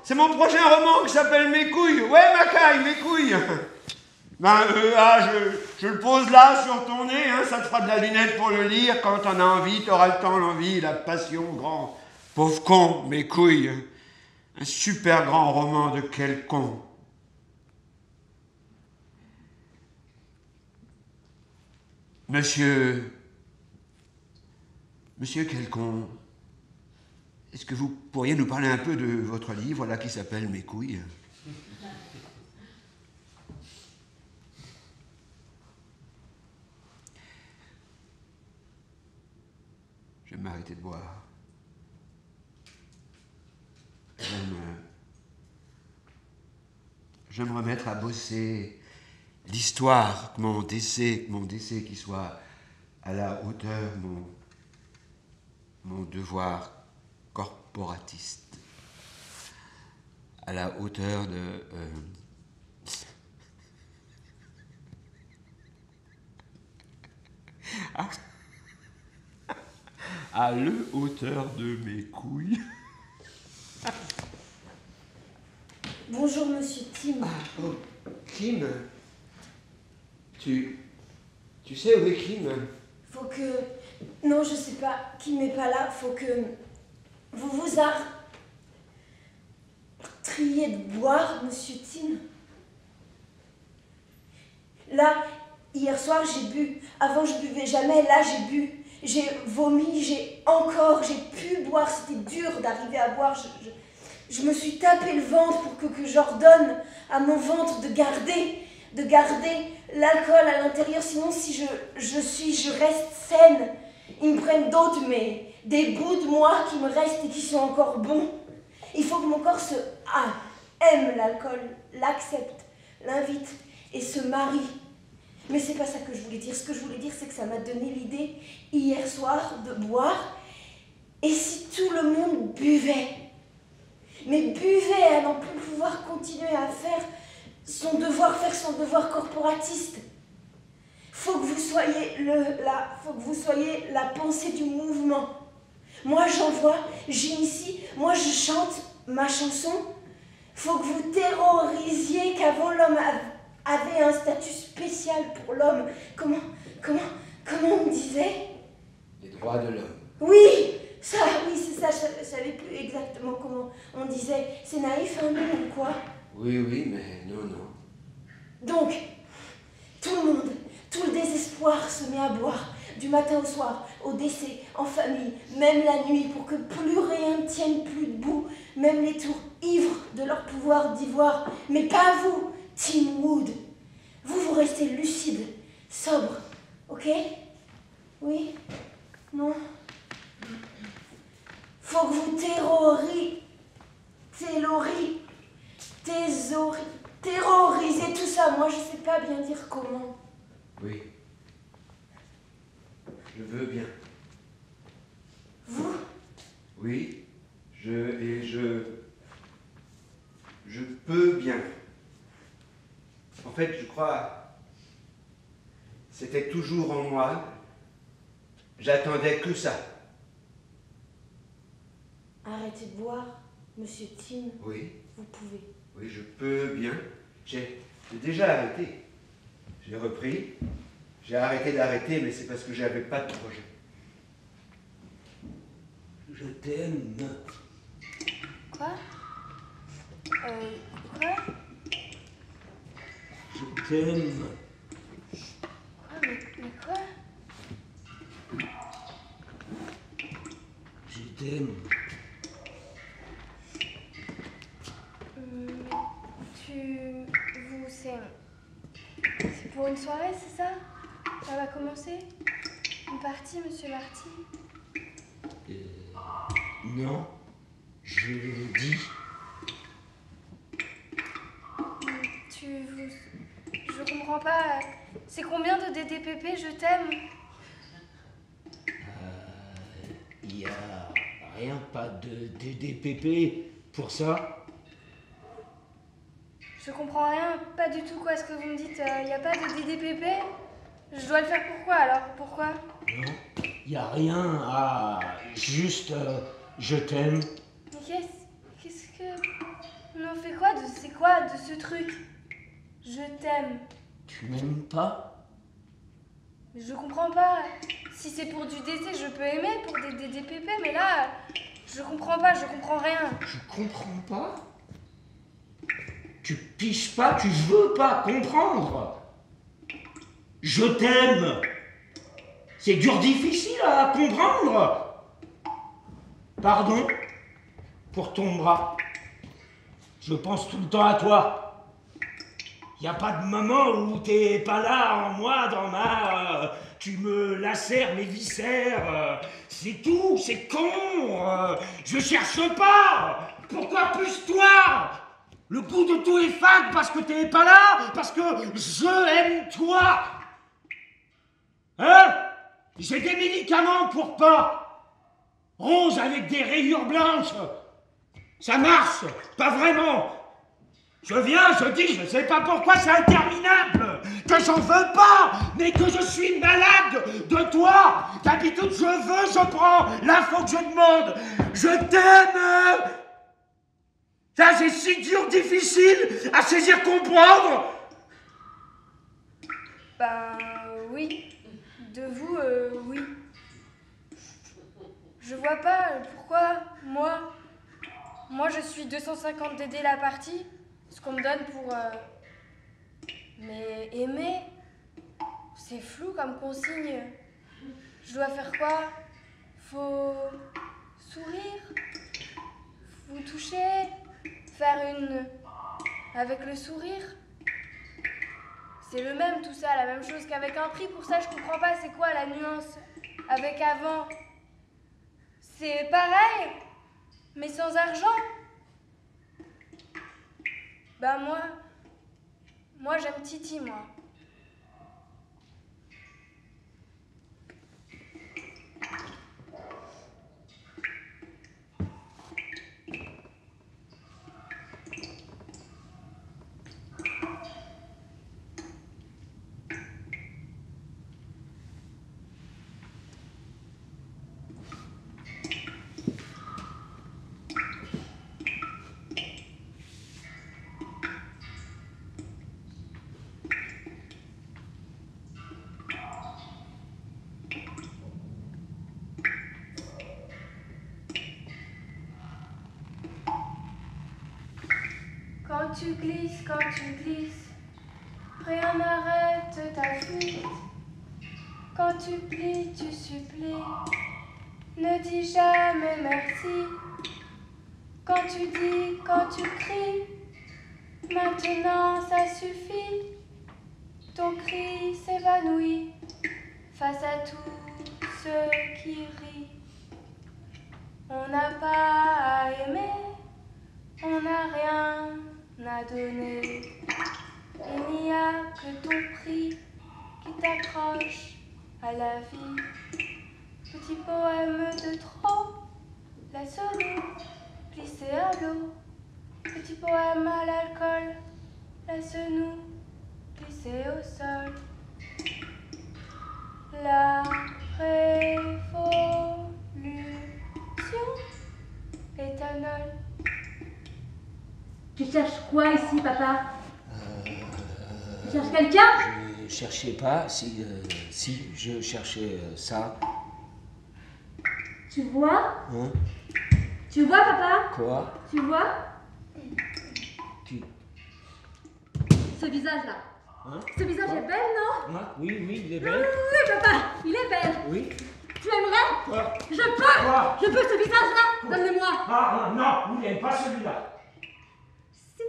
c'est mon prochain roman qui s'appelle Mes couilles. Ouais, Macaille, mes couilles. Je le pose là, sur ton nez, hein, ça te fera de la lunette pour le lire. Quand t'en as envie, t'auras le temps, l'envie, la passion, grand. Pauvre con, mes couilles. Un super grand roman de quel con. Monsieur Quelcon, est-ce que vous pourriez nous parler un peu de votre livre, là, qui s'appelle Mes couilles? Je vais m'arrêter de boire. Je vais me remettre à bosser l'histoire, mon décès qui soit à la hauteur, mon devoir corporatiste, à la hauteur de... à la hauteur de mes couilles. Bonjour, monsieur Tim. Oh, Kim, tu sais où est Kim? Faut que... Non, je sais pas. Kim n'est pas là. Faut que... Vous vous triez de boire, monsieur Tim. Là, hier soir, j'ai bu. Avant, je buvais jamais. Là, j'ai bu. J'ai vomi. J'ai pu boire. C'était dur d'arriver à boire. Je me suis tapé le ventre pour que j'ordonne à mon ventre de garder l'alcool à l'intérieur. Sinon, si je reste saine, ils me prennent d'autres, mais des bouts de moi qui me restent et qui sont encore bons. Il faut que mon corps aime l'alcool, l'accepte, l'invite et se marie. Mais c'est pas ça que je voulais dire. Ce que je voulais dire, c'est que ça m'a donné l'idée, hier soir, de boire. Et si tout le monde buvait, mais buvait à n'en plus pouvoir continuer à faire son devoir corporatiste. Faut que vous soyez la pensée du mouvement. Moi j'envoie, j'initie, moi je chante ma chanson. Faut que vous terrorisiez qu'avant l'homme avait un statut spécial pour l'homme. Comment on disait? Les droits de l'homme. Oui, c'est ça, je savais plus exactement comment on disait. C'est naïf, hein, non, ou quoi? Oui, mais non. Donc, tout le monde, tout le désespoir se met à boire, du matin au soir, au décès, en famille, même la nuit, pour que plus rien ne tienne plus debout, même les tours ivres de leur pouvoir d'ivoire. Mais pas vous, Tim Wood. Vous restez lucide, sobre, ok? Oui? Non? Faut que vous terrorisez tout ça. Moi, je sais pas bien dire comment. Oui. Je veux bien. Vous? Oui. Je peux bien. En fait, je crois... C'était toujours en moi. J'attendais que ça. Arrêtez de boire, monsieur Tim. Oui. Vous pouvez. Oui, je peux bien. J'ai déjà arrêté. J'ai repris. J'ai arrêté d'arrêter, mais c'est parce que j'avais pas de projet. Je t'aime. Quoi? Quoi? Je t'aime. Quoi? Mais quoi? Je t'aime. C'est pour une soirée, c'est ça? Ça va commencer? Une partie, monsieur Marty? Non, je dis. Je comprends pas. C'est combien de DDPP, je t'aime? Y a rien, pas de DDPP pour ça. Je comprends rien, pas du tout quoi ce que vous me dites. Y a pas de DDPP? Je dois le faire pourquoi alors? Pourquoi? Non, y a rien à... Juste, je t'aime. Mais qu'est-ce que... On en fait quoi de... C'est quoi de ce truc? Je t'aime. Tu m'aimes pas? Je comprends pas. Si c'est pour du DC, je peux aimer pour des DDPP, mais là, je comprends pas, je comprends rien. Je comprends pas? Tu piges pas, tu veux pas comprendre. Je t'aime. C'est dur, difficile à comprendre. Pardon pour ton bras. Je pense tout le temps à toi. Y a pas de moment où t'es pas là en moi, dans ma... tu me lacères mes viscères. C'est tout, c'est con. Je cherche pas. Pourquoi plus toi? Le goût de tout est fade parce que t'es pas là, parce que je aime toi. Hein? J'ai des médicaments pour pas. Rose avec des rayures blanches. Ça marche, pas vraiment. Je viens, je dis, je sais pas pourquoi c'est interminable, que j'en veux pas, mais que je suis malade de toi. D'habitude, je veux, je prends l'info que je demande. Je t'aime. Ça, c'est si dur, difficile à saisir, comprendre. Ben oui. De vous, oui. Je vois pas pourquoi, moi je suis 250 DD la partie, ce qu'on me donne pour... Mais aimer, c'est flou comme consigne. Je dois faire quoi? Faut sourire, vous toucher, faire une... avec le sourire. C'est le même tout ça, la même chose qu'avec un prix. Pour ça, je comprends pas c'est quoi la nuance avec avant. C'est pareil, mais sans argent. Bah moi j'aime Titi, moi. Quand tu glisses, rien n'arrête ta fuite. Quand tu plies, tu supplies, ne dis jamais merci. Quand tu dis, quand tu cries, maintenant ça suffit. Ton cri s'évanouit face à tous ceux qui rient. On n'a pas à aimer, on n'a rien à donner. Il n'y a que ton prix qui t'accroche à la vie. Petit poème de trop, laisse-nous glisser à l'eau. Petit poème à l'alcool, laisse-nous glisser au sol. La révolution éthanol. Tu cherches quoi ici, papa? Tu cherches quelqu'un? Je cherchais pas, si je cherchais ça. Tu vois? Hein? Tu vois, papa? Quoi? Tu vois? Tu... Ce visage-là. Hein? Ce visage est belle, non? Hein? Oui, il est belle. Oui, papa, il est belle. Oui. Tu aimerais? Quoi? Je peux! Quoi? Je peux ce visage-là! Donne-le-moi! Ah non, il n'aime pas celui-là. Si,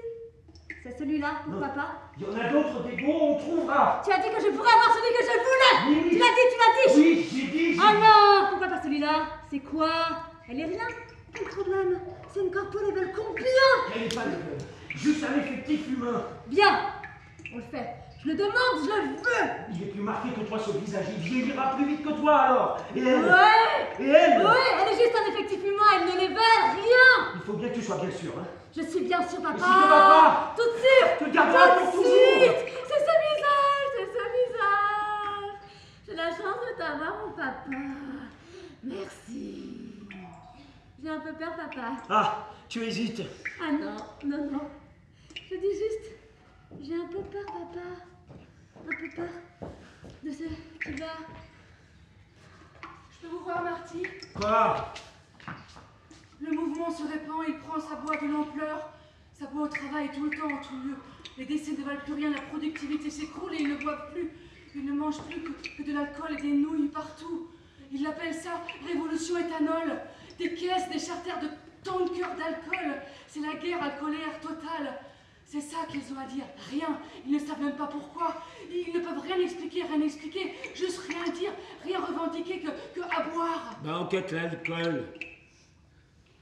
c'est celui-là pour Non. papa. Il y en a d'autres, des beaux, on trouvera. Tu as dit que je pourrais avoir celui que je voulais! Oui. Tu l'as dit! Oui, j'ai dit. Ah non! Pourquoi pas celui-là? C'est quoi? Elle est rien? Quel problème? C'est une corpo level combien? Elle n'est pas level. Juste un effectif humain. Bien! On le fait. Je le demande, je le veux! Il est plus marqué que toi, ce visage. Il vieillira plus vite que toi, alors. Et elle? Ouais! Et elle? Ouais, elle est juste un effectif humain, elle ne level rien! Il faut bien que tu sois bien sûr, hein. Je suis bien sûre, papa! Mais si tu vas pas, tout de suite! tu le garderas pour Tout de toujours. suite! C'est ce visage! C'est ce visage! J'ai la chance de t'avoir, mon papa. Merci. J'ai un peu peur, papa. Ah, tu hésites. Ah non. Je dis juste, j'ai un peu peur, papa. un peu peur de ce qui va. Je peux vous voir, Marty? Quoi? Le mouvement se répand, il prend sa boîte de l'ampleur. Ça boit au travail tout le temps, en tout lieu. Les décès ne valent plus rien, la productivité s'écroule et ils ne boivent plus. Ils ne mangent plus que de l'alcool et des nouilles partout. Ils l'appellent ça révolution éthanol. Des caisses, des charters de tankers d'alcool. C'est la guerre alcoolière totale. C'est ça qu'ils ont à dire. Rien. Ils ne savent même pas pourquoi. Ils ne peuvent rien expliquer, juste rien dire, rien revendiquer que à boire. Bah on quitte l'alcool.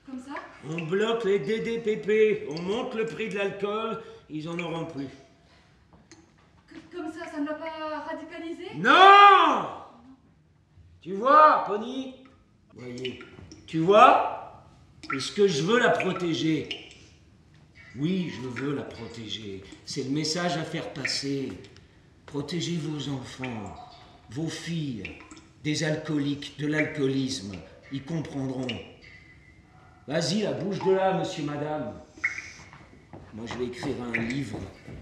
Comme ça? On bloque les DDPP, on monte le prix de l'alcool, ils en auront plus. Comme ça ne va pas radicaliser? Non! Tu vois, Pony? Voyez, tu vois? Est-ce que je veux la protéger? Oui, je veux la protéger. C'est le message à faire passer. Protégez vos enfants, vos filles, des alcooliques, de l'alcoolisme. Ils comprendront. Vas-y, la bouche de là, monsieur, madame. Moi, je vais écrire un livre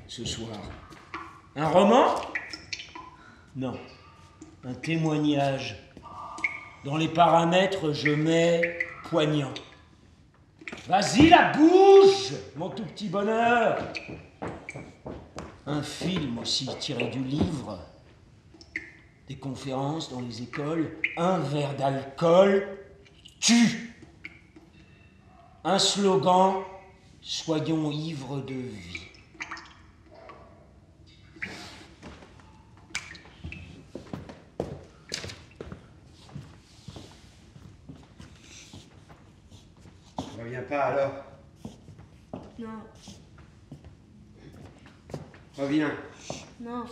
ce soir. Un roman? Non. Un témoignage. Dans les paramètres, je mets poignant. Vas-y, la bouche, mon tout petit bonheur. Un film aussi tiré du livre. Des conférences dans les écoles. Un verre d'alcool tue. Un slogan, soyons ivres de vie. Tu reviens pas alors? Non, Reviens. non.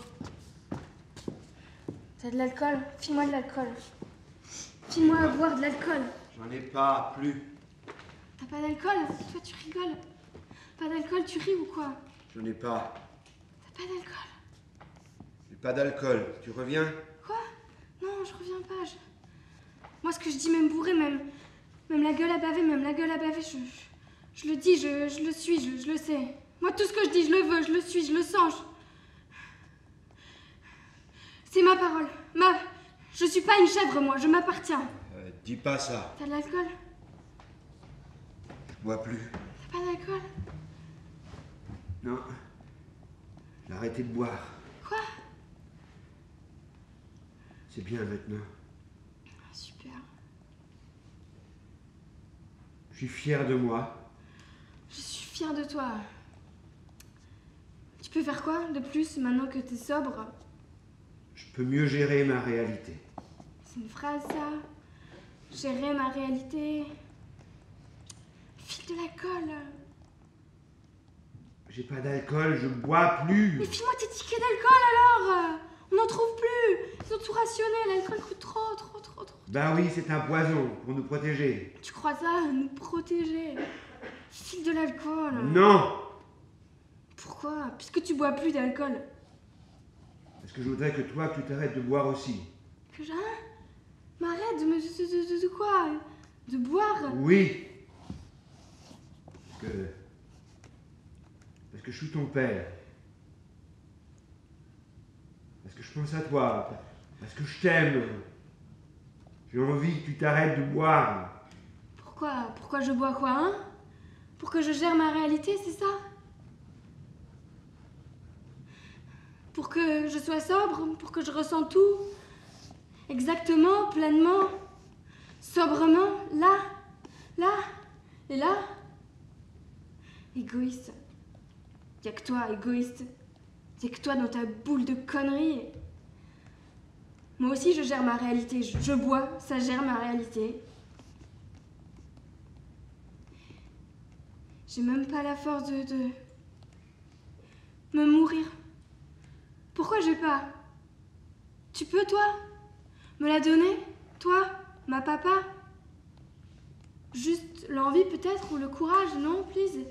T'as de l'alcool? File-moi de l'alcool. File-moi à boire de l'alcool. J'en ai pas, plus. T'as pas d'alcool? Toi, tu rigoles. Pas d'alcool, tu ris ou quoi? J'en ai pas. T'as pas d'alcool? J'ai pas d'alcool. Tu reviens? Quoi? Non, je reviens pas. Moi, ce que je dis, même bourré, même la gueule à baver, je le dis, je le suis, je le sais. Moi, tout ce que je dis, je le veux, je le suis, je le sens. C'est ma parole. Je suis pas une chèvre, moi, je m'appartiens. Dis pas ça. T'as de l'alcool? Je bois plus. T'as pas d'alcool? Non. J'ai arrêté de boire. Quoi? C'est bien maintenant. Super. Je suis fier de moi. Je suis fière de toi. Tu peux faire quoi de plus maintenant que t'es sobre? Je peux mieux gérer ma réalité. C'est une phrase, ça. Gérer ma réalité. File de l'alcool. J'ai pas d'alcool, je bois plus. Mais file-moi tes tickets d'alcool alors. On n'en trouve plus. Ils ont tout rationné. L'alcool coûte trop. Bah oui, c'est un poison pour nous protéger. Tu crois ça? Nous protéger. File de l'alcool. Non! Pourquoi? Puisque tu bois plus d'alcool. Parce que je voudrais que toi, tu t'arrêtes de boire aussi. Que j'ai? M'arrête de quoi? De boire? Oui. Parce que je suis ton père. Parce que je pense à toi. Parce que je t'aime. J'ai envie que tu t'arrêtes de boire. Pourquoi je bois quoi, hein? Pour que je gère ma réalité, c'est ça? Pour que je sois sobre, pour que je ressens tout. Exactement, pleinement, sobrement, là, et là. Égoïste. Y'a que toi, égoïste. Y'a que toi dans ta boule de conneries. Moi aussi, je gère ma réalité. Je bois, ça gère ma réalité. J'ai même pas la force de me mourir. Pourquoi j'ai pas? Tu peux, toi? Me la donner? Toi? Ma papa? Juste l'envie peut-être ou le courage, non, please?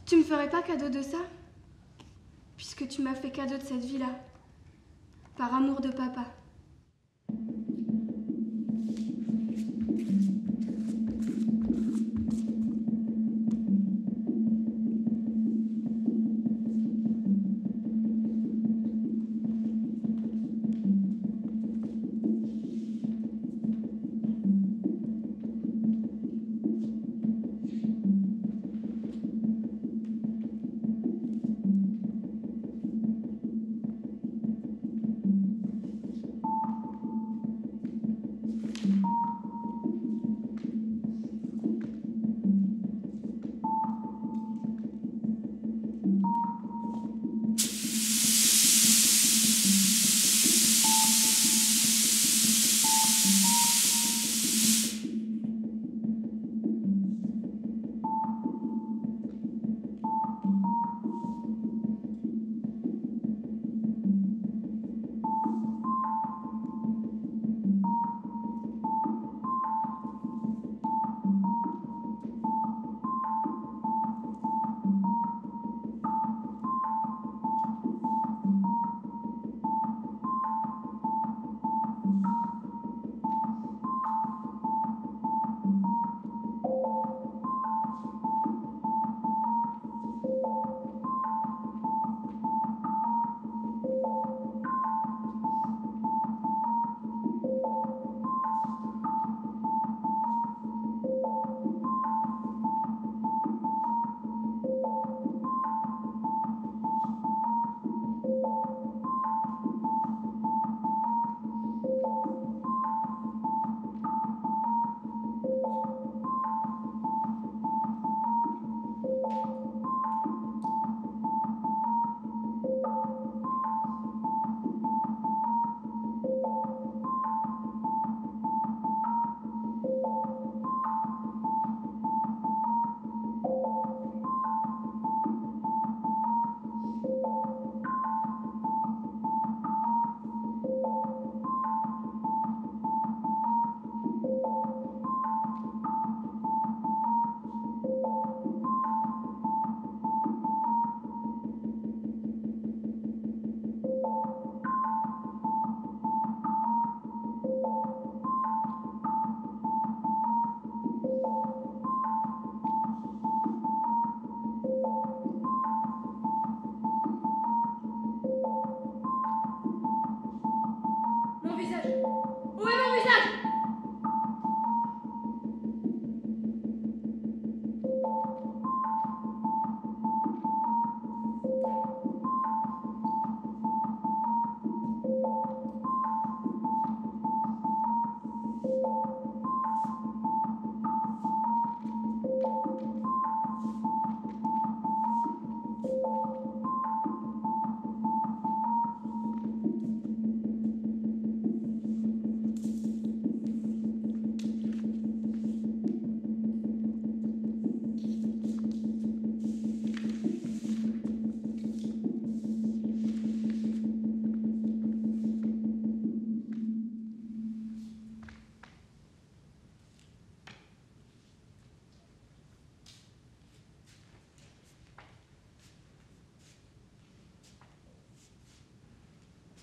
Tu me ferais pas cadeau de ça? Puisque tu m'as fait cadeau de cette vie-là. Par amour de papa.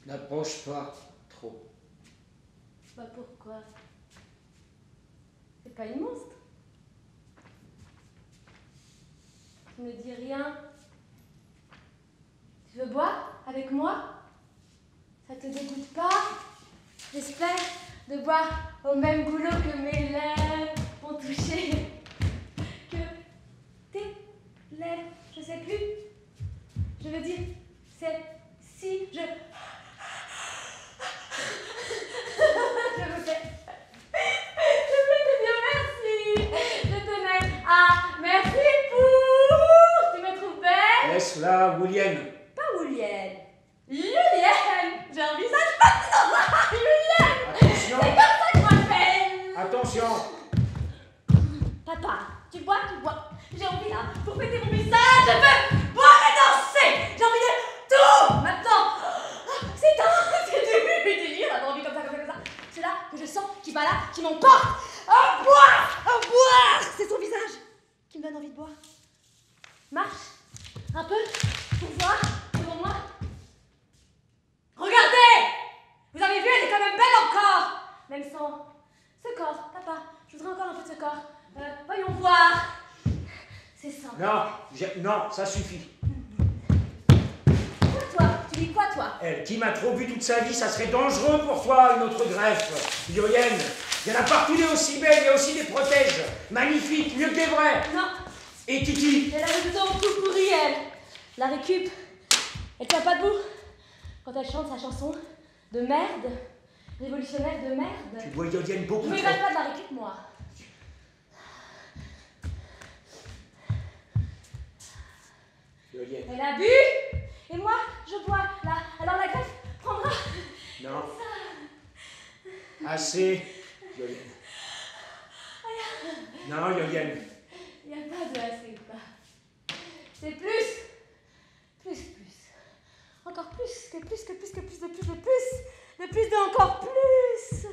N'approche pas trop. Bah pourquoi? C'est pas une monstre. Tu ne dis rien. Tu veux boire avec moi? Ça te dégoûte pas? J'espère de boire au même goulot que mes lèvres ont touché. Que tes lèvres, je sais plus. Je veux dire, c'est si je... Je me fais... Je voulais te dire merci. Je tenais à... Merci pour... Tu me trouves belle? Laisse-la, William. Pas Julienne. Julienne. J'ai un visage pas Julienne. Attention. C'est comme ça que je m'appelle. Attention. Papa, tu bois. J'ai envie là, pour fêter mon visage, je veux boire et danser. J'ai envie de tout. Maintenant. C'est du délire, d'avoir envie comme ça. C'est là que je sens qu'il va là, qui m'emporte. À boire. C'est son visage qui me donne envie de boire. Marche un peu pour voir devant moi. Regardez. Vous avez vu, elle est quand même belle encore. Même sans ce corps, papa. Je voudrais encore un peu de ce corps. Voyons voir. C'est ça. Non, ça suffit. Quoi, toi? Tu dis quoi, toi? Elle qui m'a trop bu toute sa vie, ça serait dangereux pour toi, une autre greffe. Yoyen, il y en a partout des aussi belles, il y a aussi des protèges. Magnifiques, mieux que des vraies. Non. Et Titi? Elle avait tout tout pourri, elle. La récup. Elle tient pas debout. Quand elle chante sa chanson de merde, révolutionnaire de merde. Tu bois Yoyen beaucoup Je me trop. pas de la récup, moi. Yoyen. Elle a bu, et moi, je bois là. Alors la greffe prendra. Non. Assez. Yoyen. Non, Yoyen. Il n'y a pas de assez ou pas. C'est plus. Encore plus, de plus, de encore plus.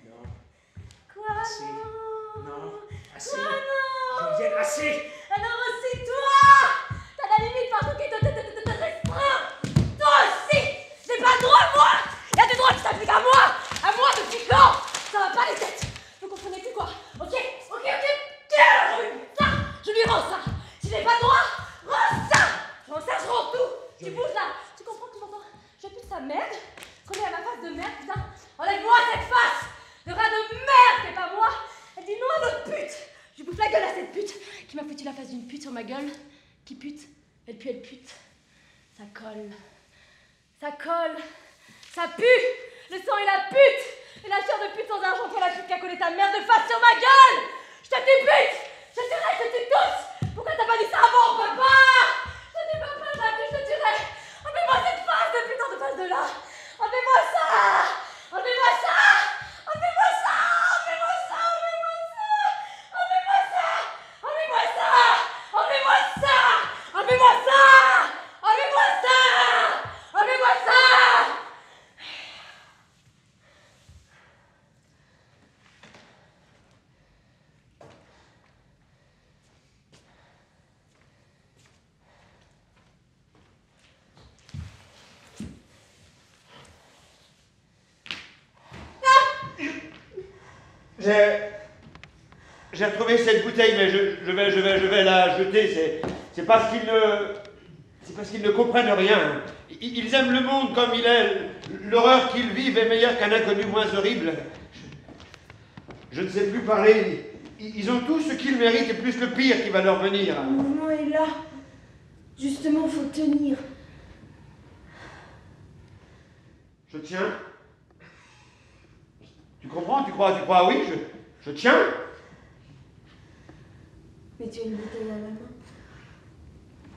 Non. Quoi? Assez. Non. Assez. Quoi, non? Yoyen, assez. Alors aussi toi, t'as la limite partout qui te restreint. Toi aussi, j'ai pas le droit, moi. Il y a des droits qui s'appliquent à moi depuis quand? Ça va pas les têtes. Vous comprenez plus quoi? Ok. Ça, je lui rends ça. Si j'ai pas le droit, rends ça. Je rends ça, je rends tout. Tu bouges là. Tu comprends que tu m'entends? J'ai plus de sa merde. Prenez à ma face de merde, putain. Enlève-moi cette face de rat de merde, c'est pas moi. Elle dit non à notre pute. Je bouffe la gueule à cette pute qui m'a foutu la face d'une pute sur ma gueule. Qui pute, elle pute. Ça colle. Ça pue. Le sang et la pute. Et la chair de pute sans argent pour la pute qui a collé ta merde de face sur ma gueule. Je te tue pute. Je te tuerai, je te tue tous. Pourquoi t'as pas dit ça avant, papa? Je te tue papa, je te tuerai. Enlevez-moi cette face de putain de face de là. Enlevez-moi ça. Enlevez-moi ça. Enlevez-moi ça. Enlevez-moi ça. Enlevez-moi ça. Enlevez-moi ça. Enlevez-moi ça. Enlevez-moi ça. Enlevez-moi ça. Enlevez-moi ça. J'ai retrouvé cette bouteille, mais je vais la jeter. C'est parce qu'ils ne comprennent rien. Ils aiment le monde comme il est. L'horreur qu'ils vivent est meilleure qu'un inconnu moins horrible. Je ne sais plus parler. Ils ont tout ce qu'ils méritent et plus le pire qui va leur venir. Le moment est là. Justement, faut tenir. Je tiens. Tu comprends? Tu crois? Oui, je tiens. Mais tu as une bouteille à la main.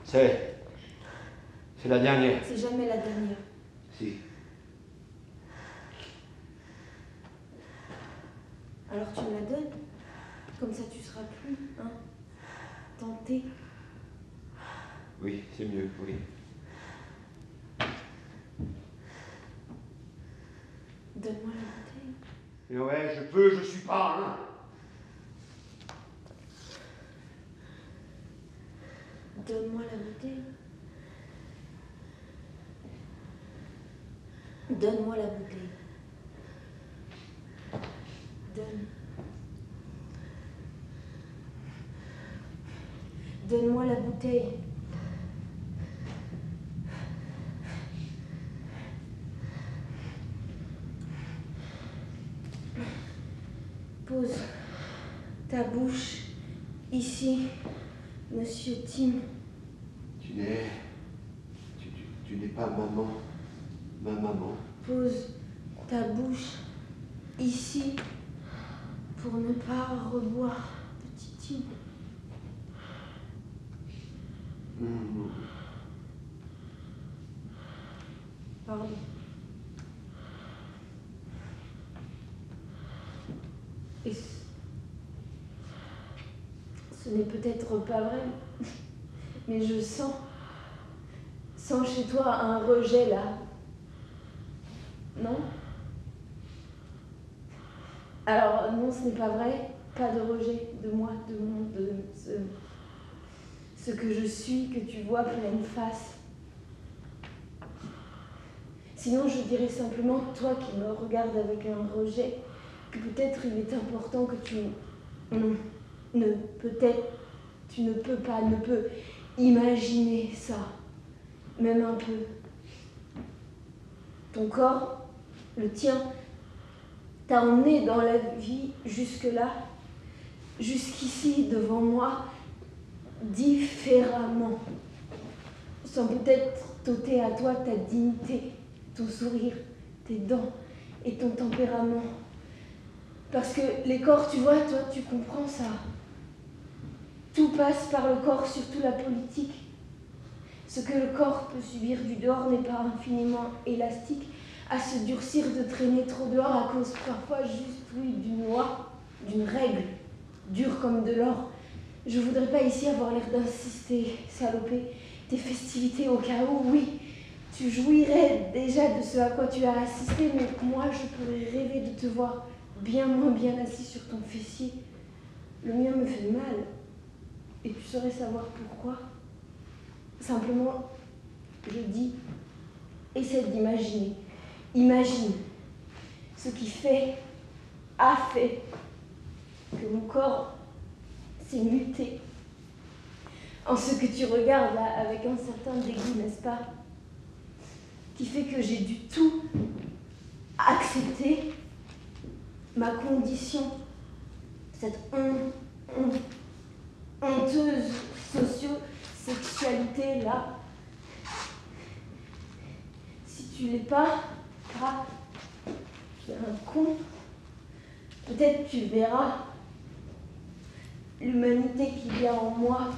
C'est la dernière. C'est jamais la dernière. Si. Alors tu me la donnes. Comme ça tu seras plus, hein, tenté. Oui, c'est mieux, oui. Donne-moi la bouteille. Mais ouais, je peux, je suis pas, hein. Donne-moi la bouteille. Donne-moi la bouteille. Donne-moi la bouteille. Pose ta bouche ici, Monsieur Tim. Tu n'es pas maman. Ma maman. Pose ta bouche ici pour ne pas reboire, petit Tim. Pardon. Et ce n'est peut-être pas vrai, mais je sens chez toi un rejet là. Non? Alors non, ce n'est pas vrai, pas de rejet de moi, de mon, de ce que je suis, que tu vois pleine face. Sinon, je dirais simplement, toi qui me regardes avec un rejet, que peut-être il est important que tu ne peux imaginer ça, même un peu. Ton corps, le tien, t'a emmené dans la vie jusque-là, jusqu'ici, devant moi, différemment, sans peut-être t'ôter à toi ta dignité, ton sourire, tes dents et ton tempérament. Parce que les corps, tu vois, toi, tu comprends ça. Tout passe par le corps, surtout la politique. Ce que le corps peut subir du dehors n'est pas infiniment élastique à se durcir de traîner trop dehors à cause parfois juste, oui, d'une loi, d'une règle, dure comme de l'or. Je voudrais pas ici avoir l'air d'insister, saloper tes festivités au cas où, oui, tu jouirais déjà de ce à quoi tu as assisté, mais moi je pourrais rêver de te voir bien moins bien assis sur ton fessier. Le mien me fait mal, et tu saurais savoir pourquoi. Simplement, je dis, essaie d'imaginer. Imagine ce qui a fait que mon corps s'est muté en ce que tu regardes là avec un certain dégoût, n'est-ce pas? Qui fait que j'ai dû tout accepter, ma condition, cette honteuse socio-sexualité là. Si tu l'es pas, tu es un con. Peut-être tu verras l'humanité qu'il y a en moi.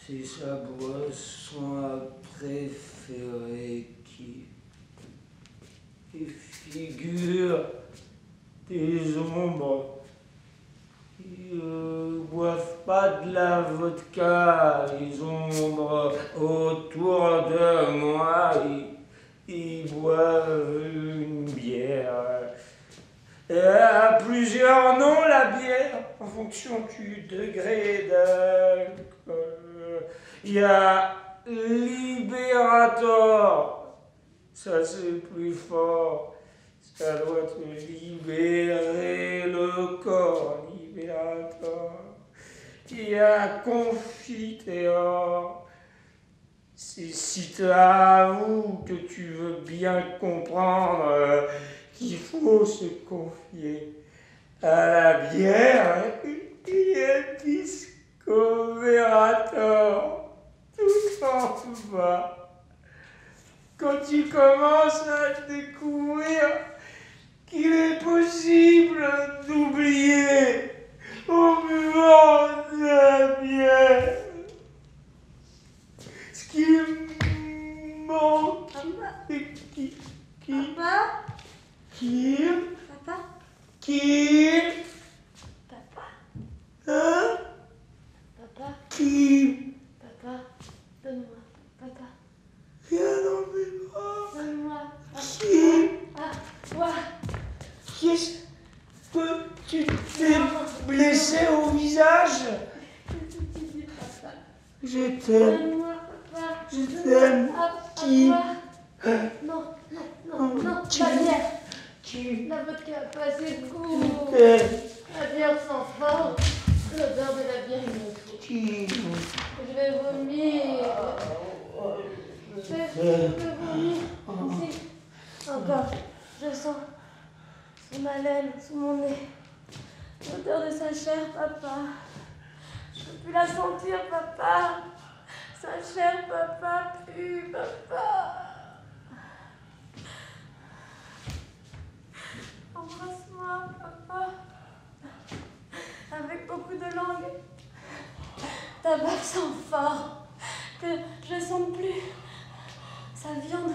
C'est sa boisson préférée qui figure des ombres. Ils boivent pas de la vodka, les ombres autour de moi. Ils boivent une bière. Elle a plusieurs noms, la bière, en fonction du degré d'alcool. Il y a Liberator, ça c'est plus fort, ça doit te libérer le corps, Liberator. Il y a Confiteor, c'est si tu avoues que tu veux bien comprendre qu'il faut se confier à la bière. Il y a Discoverator, tout en bas. Quand tu commences à découvrir qu'il est possible d'oublier en buvant de la bière ce qui manque. Papa? Kim? Papa? Kim? Papa? Hein? Papa? Kim? Papa? Donne-moi. Papa? Viens dans mes bras. Donne-moi. Kim? Ah, quoi? Qu'est-ce que tu t'es blessé au visage? Je t'aime. Donne-moi, papa. Je t'aime. Ah, Kim? papa. Non, la bière. Kim? La vodka a pas assez de goût. Je t'aime. La bière sent fort. L'odeur de la bière, il me fout. Kim? Je vais vomir. Je vais vomir. Ici. Encore. Je sens sous ma laine, sous mon nez. L'odeur de sa chair, papa. Je peux plus la sentir, papa. Sa chair, papa, pue, papa. Embrasse-moi, papa. Avec beaucoup de langue. Ta barbe sent fort. Que je ne sente plus. Sa viande.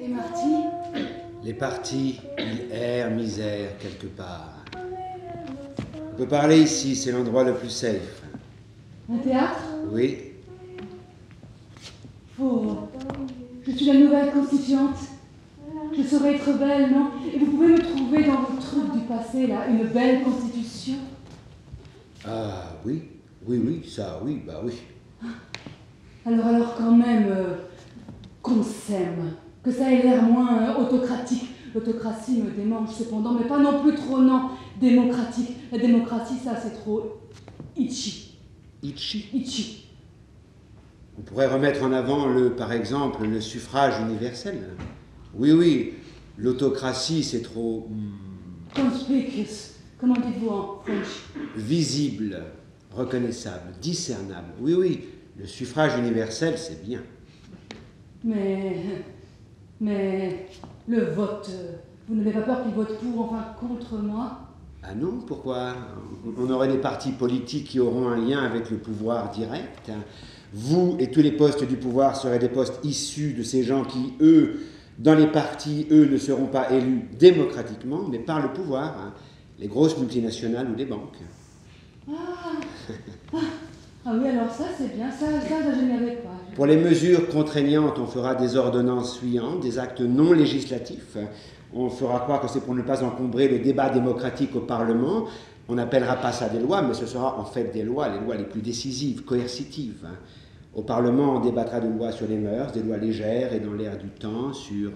Et Marty? Les partis, ils errent misère quelque part. On peut parler ici, c'est l'endroit le plus safe. Un théâtre? Oui, Oh, je suis la nouvelle constituante. Je saurais être belle, non? Et vous pouvez me trouver dans vos trucs du passé, là, une belle constitution. ah oui, oui, ça, oui, bah oui. Alors quand même, qu'on s'aime, que ça ait l'air moins autocratique. L'autocratie me démange cependant, mais pas non plus trop, non, démocratique. La démocratie, ça, c'est trop itchy. Itchy. Itchy. On pourrait remettre en avant, par exemple, le suffrage universel. Oui, l'autocratie, c'est trop Conspicuous. Comment dites-vous en French? visible, reconnaissable, discernable. Oui, le suffrage universel, c'est bien. Mais le vote, vous n'avez pas peur qu'il vote pour, enfin contre moi? Ah non, pourquoi? On aurait des partis politiques qui auront un lien avec le pouvoir direct. Vous et tous les postes du pouvoir seraient des postes issus de ces gens qui, eux, dans les partis, eux, ne seront pas élus démocratiquement, mais par le pouvoir. Les grosses multinationales ou les banques. Ah oui, alors ça c'est bien, ça je n'y avais pas. Pour les mesures contraignantes, on fera des ordonnances suivantes, des actes non législatifs. On fera croire que c'est pour ne pas encombrer le débat démocratique au Parlement. On n'appellera pas ça des lois, mais ce sera en fait des lois, les lois les plus décisives, coercitives. Au Parlement, on débattra de lois sur les mœurs, des lois légères et dans l'air du temps, sur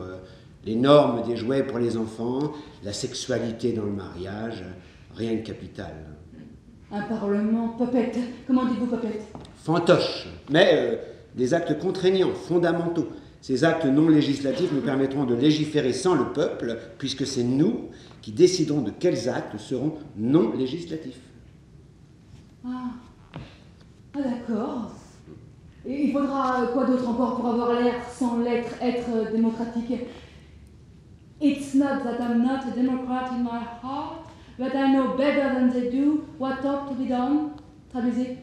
les normes des jouets pour les enfants, la sexualité dans le mariage, rien de capital. Un parlement popette. Comment dites-vous popette? Fantoche, mais des actes contraignants, fondamentaux, Ces actes non législatifs nous permettront de légiférer sans le peuple, puisque c'est nous qui déciderons de quels actes seront non législatifs. Ah, d'accord. Et il faudra quoi d'autre encore pour avoir l'air sans l'être, être démocratique? It's not that I'm not a Democrat in my heart, but I know better than they do what ought to be done. Traduisez.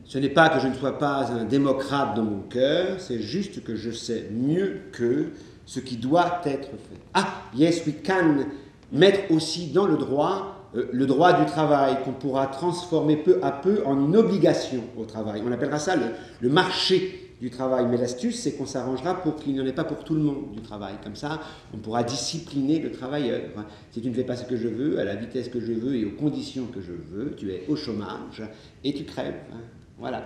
Ce n'est pas que je ne sois pas un démocrate dans mon cœur, c'est juste que je sais mieux qu'eux ce qui doit être fait. Ah, yes, we can mettre aussi dans le droit du travail, qu'on pourra transformer peu à peu en une obligation au travail. On appellera ça le marché du travail. Mais l'astuce, c'est qu'on s'arrangera pour qu'il n'y en ait pas pour tout le monde du travail. Comme ça, on pourra discipliner le travailleur. Si tu ne fais pas ce que je veux, à la vitesse que je veux et aux conditions que je veux, tu es au chômage et tu crèves. Voilà.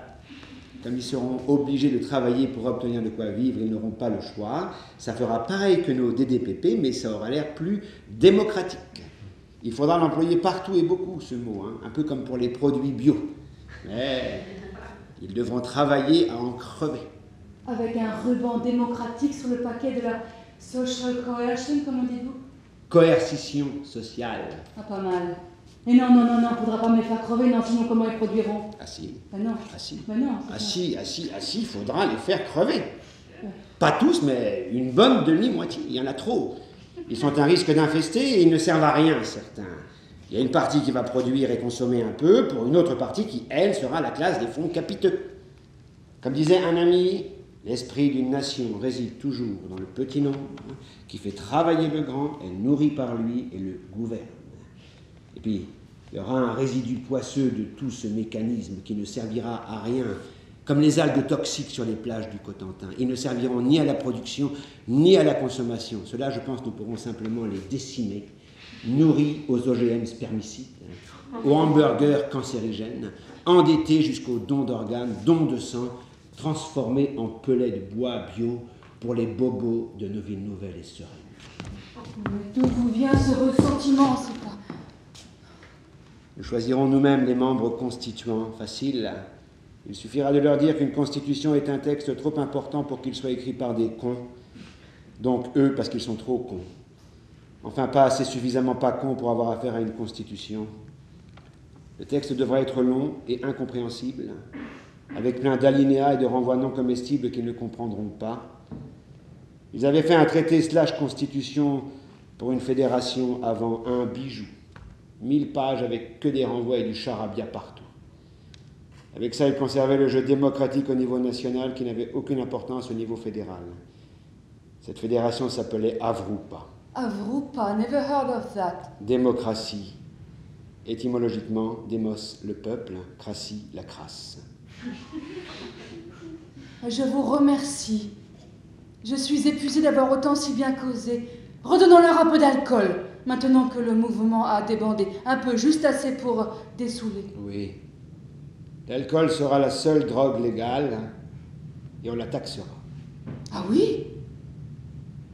Comme ils seront obligés de travailler pour obtenir de quoi vivre, ils n'auront pas le choix. Ça fera pareil que nos DDPP, mais ça aura l'air plus démocratique. Il faudra l'employer partout et beaucoup, ce mot, un peu comme pour les produits bio. Mais ils devront travailler à en crever. Avec un ruban démocratique sur le paquet de la social coercion, comment dites-vous? Coercition sociale. Ah, pas mal. Et non, faudra pas me les faire crever, non, sinon comment ils produiront? Ah si. Ah non. Ah si. Mais non. Ah si, il faudra les faire crever. Pas tous, mais une bonne demi-moitié, il y en a trop. Ils sont un risque d'infester et ils ne servent à rien, certains. Il y a une partie qui va produire et consommer un peu, pour une autre partie qui, elle, sera la classe des fonds capiteux. Comme disait un ami, l'esprit d'une nation réside toujours dans le petit nombre, qui fait travailler le grand, elle nourrit par lui et le gouverne. Et puis, il y aura un résidu poisseux de tout ce mécanisme qui ne servira à rien, comme les algues toxiques sur les plages du Cotentin. Ils ne serviront ni à la production, ni à la consommation. Cela, je pense, nous pourrons simplement les décimer, nourris aux OGM spermicides, aux hamburgers cancérigènes, endettés jusqu'aux dons d'organes, dons de sang, transformés en pellets de bois bio pour les bobos de nos villes nouvelles et sereines. Mais d'où vous vient ce ressentiment, c'est pas... Nous choisirons nous-mêmes les membres constituants. Facile. Il suffira de leur dire qu'une constitution est un texte trop important pour qu'il soit écrit par des cons. Donc eux, parce qu'ils sont trop cons. Enfin, pas assez suffisamment pas cons pour avoir affaire à une constitution. Le texte devra être long et incompréhensible, avec plein d'alinéas et de renvois non comestibles qu'ils ne comprendront pas. Ils avaient fait un traité / constitution pour une fédération avant un bijou. 1000 pages avec que des renvois et du charabia partout. Avec ça, ils conservaient le jeu démocratique au niveau national qui n'avait aucune importance au niveau fédéral. Cette fédération s'appelait Avrupa. Avrupa, never heard of that. Démocratie. Étymologiquement, démos, le peuple, cratie, la crasse. Je vous remercie. Je suis épuisée d'avoir autant si bien causé. Redonnons-leur un peu d'alcool, maintenant que le mouvement a débandé. Un peu, juste assez pour dessouler. Oui. L'alcool sera la seule drogue légale et on la taxera. Ah oui?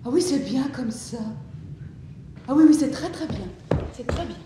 Ah oui, c'est bien comme ça. Ah oui, c'est très très bien. C'est très bien.